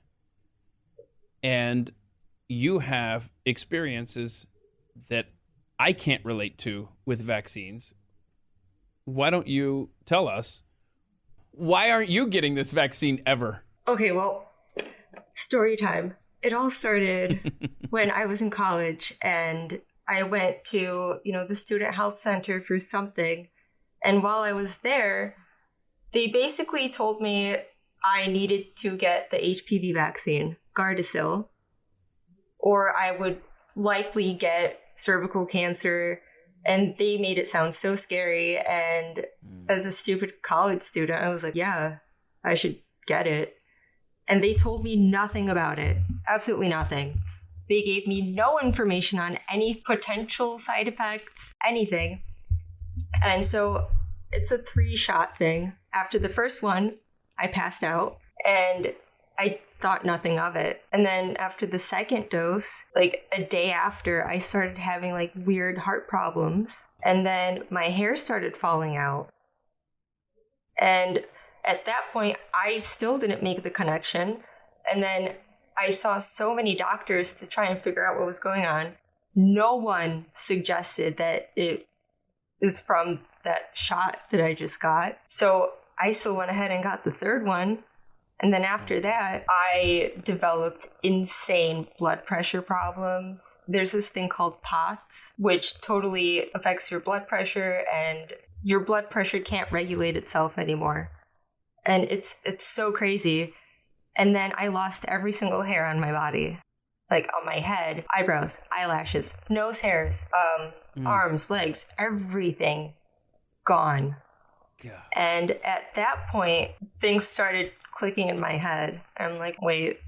and you have experiences that I can't relate to with vaccines. Why don't you tell us, why aren't you getting this vaccine ever? Okay, well, story time. It all started when I was in college and I went to, the student health center for something. And while I was there, they basically told me I needed to get the HPV vaccine, Gardasil, or I would likely get cervical cancer. And they made it sound so scary. And as a stupid college student, I was like, yeah, I should get it. And they told me nothing about it. Absolutely nothing. They gave me no information on any potential side effects, anything. And so it's a 3-shot thing. After the first one, I passed out and I thought nothing of it. And then after the second dose, like a day after, I started having like weird heart problems. And then my hair started falling out. And at that point, I still didn't make the connection. And then I saw so many doctors to try and figure out what was going on. No one suggested that it is from that shot that I just got. So I still went ahead and got the third one. And then after that, I developed insane blood pressure problems. There's this thing called POTS, which totally affects your blood pressure, and your blood pressure can't regulate itself anymore. And it's so crazy. And then I lost every single hair on my body, like on my head, eyebrows, eyelashes, nose hairs, arms, legs, everything gone. God. And at that point, things started clicking in my head. I'm like, wait,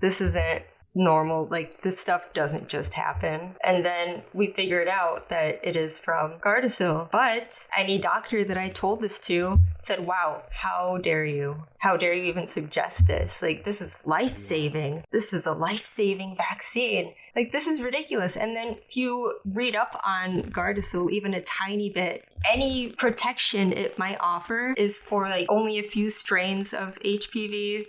this isn't normal. Like, this stuff doesn't just happen. And then we figured out that it is from Gardasil. But any doctor that I told this to said, wow, how dare you? How dare you even suggest this? Like, this is life-saving. This is a life-saving vaccine. Like, this is ridiculous. And then if you read up on Gardasil even a tiny bit, any protection it might offer is for like only a few strains of HPV.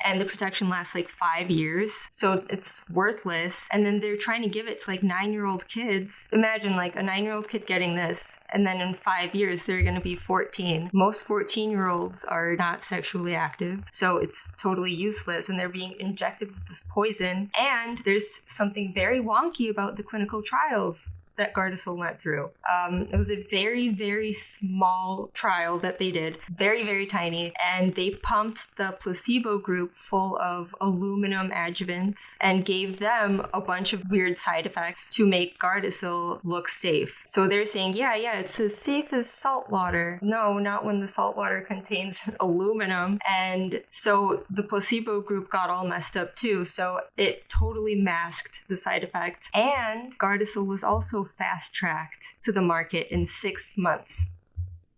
And the protection lasts like 5 years. So it's worthless. And then they're trying to give it to like 9-year-old kids. Imagine like a 9-year-old kid getting this. And then in 5 years, they're going to be 14. Most 14-year-olds are not sexually active. So it's totally useless. And they're being injected with this poison. And there's something very wonky about the clinical trials that Gardasil went through. It was a very, very small trial that they did, very, very tiny, and they pumped the placebo group full of aluminum adjuvants and gave them a bunch of weird side effects to make Gardasil look safe. So they're saying, yeah, it's as safe as salt water. No, not when the salt water contains aluminum. And so the placebo group got all messed up too. So it totally masked the side effects. And Gardasil was also fast-tracked to the market in 6 months.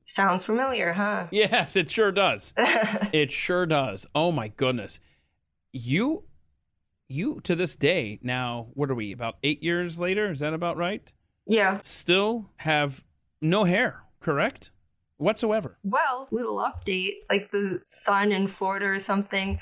Sounds familiar, huh? Yes, it sure does. It sure does. Oh my goodness. You to this day, now, what are we, about 8 years later? Is that about right? Yeah. Still have no hair, correct? Whatsoever. Well, little update, like the sun in Florida or something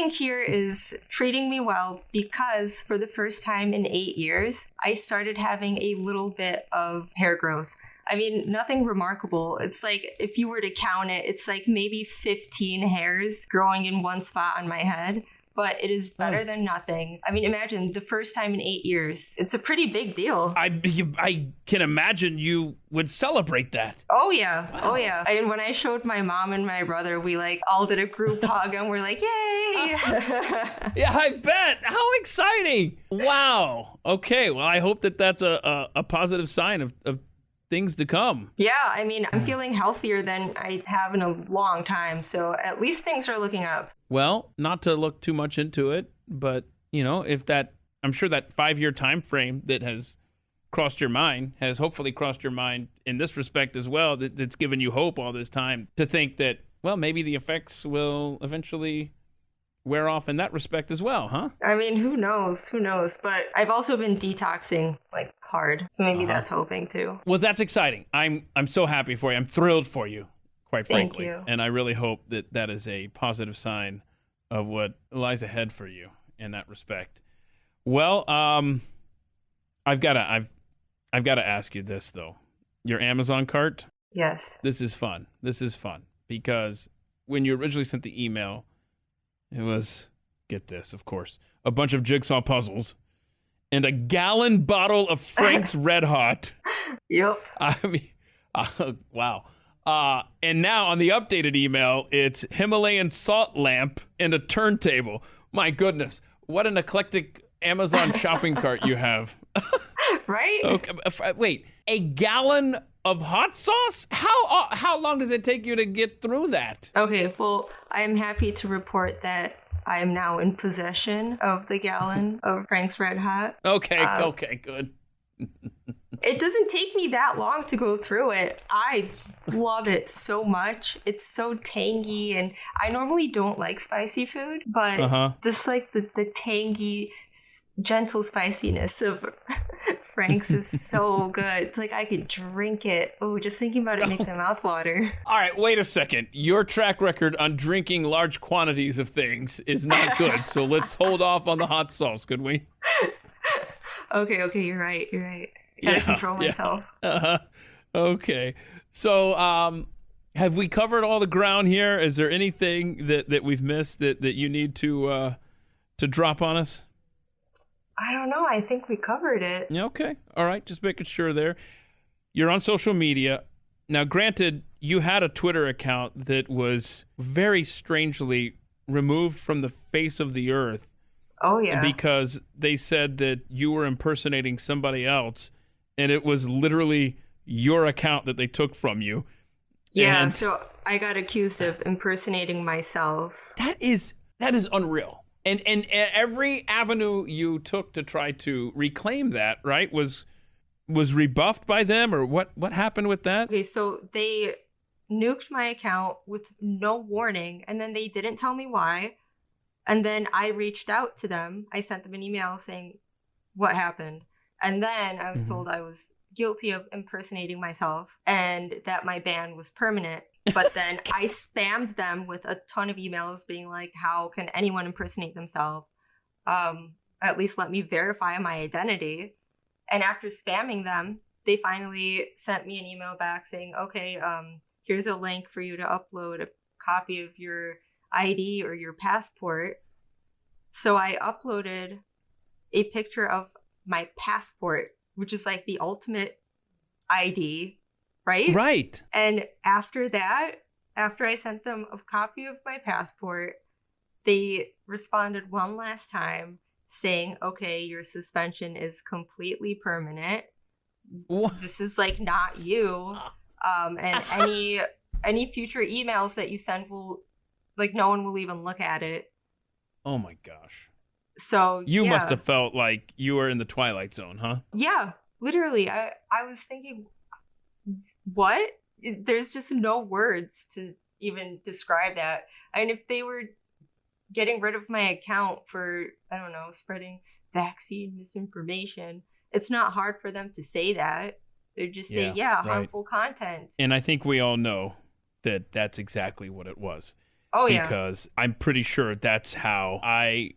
here is treating me well because for the first time in 8 years, I started having a little bit of hair growth. I mean, nothing remarkable. It's like, if you were to count it, it's like maybe 15 hairs growing in one spot on my head. But it is better than nothing. I mean, imagine the first time in 8 years. It's a pretty big deal. I can imagine you would celebrate that. Oh, yeah. Wow. Oh, yeah. And when I showed my mom and my brother, we like all did a group hug and we're like, yay! Yeah, I bet. How exciting. Wow. Okay, well, I hope that that's a positive sign of things to come. Yeah, I mean, I'm feeling healthier than I have in a long time. So at least things are looking up. Well, not to look too much into it, but, if I'm sure that 5-year time frame that has crossed your mind has hopefully crossed your mind in this respect as well, that's given you hope all this time to think that, well, maybe the effects will eventually wear off in that respect as well, huh? I mean, who knows? But I've also been detoxing like hard. So maybe that's helping too. Well, that's exciting. I'm so happy for you. I'm thrilled for you. quite Thank frankly. you. And I really hope that that is a positive sign of what lies ahead for you in that respect. Well, I've got to ask you this though. Your Amazon cart? Yes. This is fun because when you originally sent the email, it was, get this, of course, a bunch of jigsaw puzzles and a gallon bottle of Frank's Red Hot. Yep. I mean, wow. And now on the updated email, it's Himalayan salt lamp and a turntable. My goodness, what an eclectic Amazon shopping cart you have. Right? Okay, wait, a gallon of hot sauce? How long does it take you to get through that? Okay, well, I am happy to report that I am now in possession of the gallon of Frank's Red Hot. Okay, good. It doesn't take me that long to go through it. I love it so much. It's so tangy, and I normally don't like spicy food, but just like the tangy, gentle spiciness of Frank's is so good. It's like I could drink it. Oh, just thinking about it makes my mouth water. All right, wait a second. Your track record on drinking large quantities of things is not good, so let's hold off on the hot sauce, could we? Okay, you're right. Gotta control myself. Okay. So, have we covered all the ground here? Is there anything that we've missed that you need to drop on us? I don't know. I think we covered it. Yeah, okay. All right. Just making sure there. You're on social media. Now, granted, you had a Twitter account that was very strangely removed from the face of the earth. Oh, yeah. Because they said that you were impersonating somebody else, and it was literally your account that they took from you. Yeah, and so I got accused of impersonating myself. That is unreal. And every avenue you took to try to reclaim that, right, was rebuffed by them, or what happened with that? Okay, so they nuked my account with no warning, and then they didn't tell me why. And then I reached out to them. I sent them an email saying what happened. And then I was told I was guilty of impersonating myself and that my ban was permanent. But then I spammed them with a ton of emails being like, how can anyone impersonate themselves? At least let me verify my identity. And after spamming them, they finally sent me an email back saying, okay, here's a link for you to upload a copy of your ID or your passport. So I uploaded a picture of my passport, which is like the ultimate ID, right? Right. And after that, after I sent them a copy of my passport, they responded one last time saying, okay, your suspension is completely permanent. What? This is like not you. And any future emails that you send will, like, no one will even look at it. Oh my gosh. So you must have felt like you were in the Twilight Zone, huh? Yeah, literally. I was thinking, what? There's just no words to even describe that. And if they were getting rid of my account for, I don't know, spreading vaccine misinformation, it's not hard for them to say that. They just say, harmful content. And I think we all know that that's exactly what it was. Oh, yeah. Because I'm pretty sure that's how I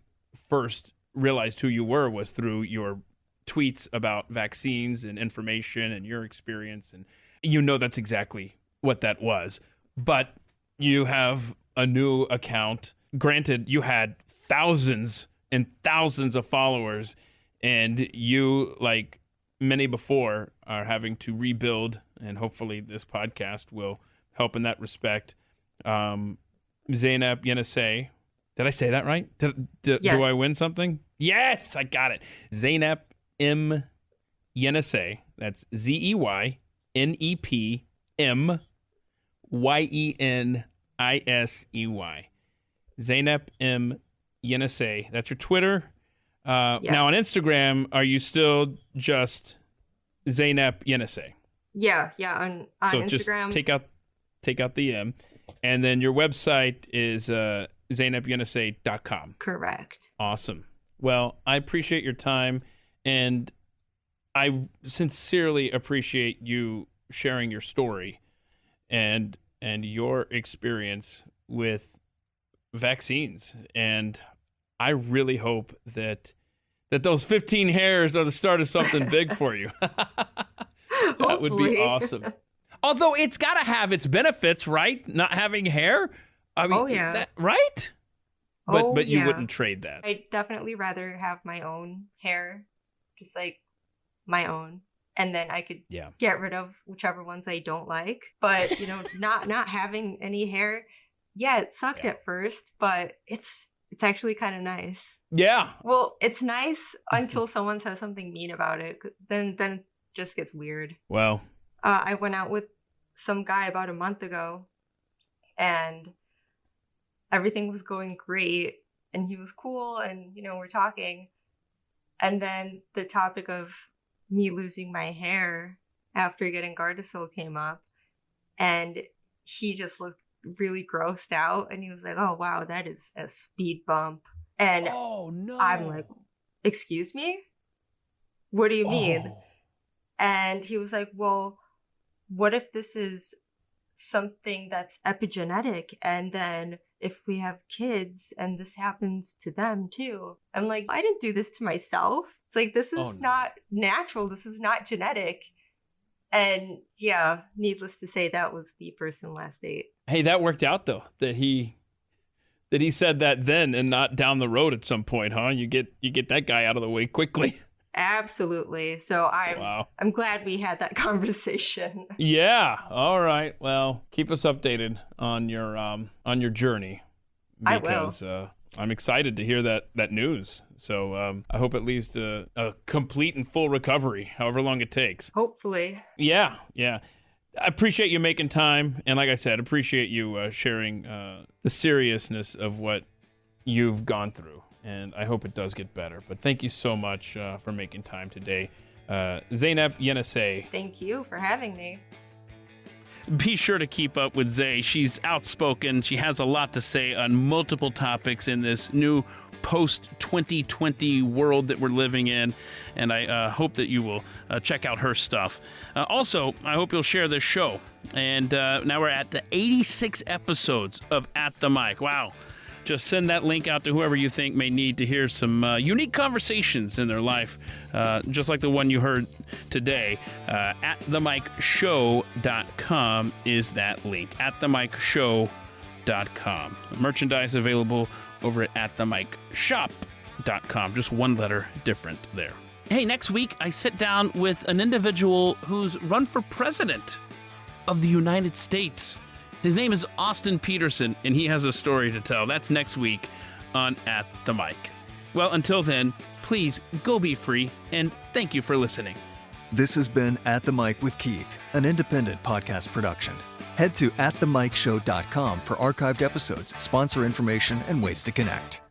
first realized who you were, was through your tweets about vaccines and information and your experience. And you know that's exactly what that was. But you have a new account. Granted, you had thousands and thousands of followers, and you, like many before, are having to rebuild, and hopefully this podcast will help in that respect. Zeynep Yenisey. Did I say that right? Yes. Do I win something? Yes, I got it. Zeynep Yenisey. That's ZEYNEP MYENISEY. Zeynep Yenisey. That's your Twitter. Now on Instagram, are you still just Zeynep Yenisey? Yeah. On so Instagram. Just take out the M. And then your website is ZeynepYenisey.com. Correct. Awesome. Well, I appreciate your time, and I sincerely appreciate you sharing your story. And and your experience with vaccines. And I really hope that those 15 hairs are the start of something big for you. That would be awesome. Although it's got to have its benefits, right? Not having hair. I mean, right? But you wouldn't trade that. I'd definitely rather have my own hair, just like my own, and then I could get rid of whichever ones I don't like. But not having any hair, it sucked at first, but it's actually kind of nice. Yeah. Well, it's nice until someone says something mean about it. Then it just gets weird. Well, I went out with some guy about a month ago, and everything was going great, and he was cool, and we're talking, and then the topic of me losing my hair after getting Gardasil came up, and he just looked really grossed out, and he was like, "Oh wow, that is a speed bump." And oh no, I'm like, "Excuse me? What do you mean?" And he was like, "Well, what if this is something that's epigenetic, and then if we have kids and this happens to them too?" I'm like, I didn't do this to myself. It's like, this is not natural. This is not genetic. And needless to say, that was the person last date. Hey, that worked out though, that he said that then and not down the road at some point, huh? You get that guy out of the way quickly. Absolutely. So I'm glad we had that conversation. Yeah. All right. Well, keep us updated on your journey. Because, I will. I'm excited to hear that news. So I hope it leads to a complete and full recovery, however long it takes. Hopefully. Yeah. I appreciate you making time, and like I said, appreciate you sharing the seriousness of what you've gone through. And I hope it does get better. But thank you so much for making time today. Zeynep Yenisey. Thank you for having me. Be sure to keep up with Zay. She's outspoken. She has a lot to say on multiple topics in this new post-2020 world that we're living in. And I hope that you will check out her stuff. Also, I hope you'll share this show. And now we're at the 86 episodes of At the Mic. Wow. Just send that link out to whoever you think may need to hear some unique conversations in their life, just like the one you heard today. AtTheMicShow.com is that link. AtTheMicShow.com. Merchandise available over at AtTheMicShop.com. Just one letter different there. Hey, next week I sit down with an individual who's run for president of the United States. His name is Austin Peterson, and he has a story to tell. That's next week on At the Mic. Well, until then, please go be free, and thank you for listening. This has been At the Mic with Keith, an independent podcast production. Head to atthemicshow.com for archived episodes, sponsor information, and ways to connect.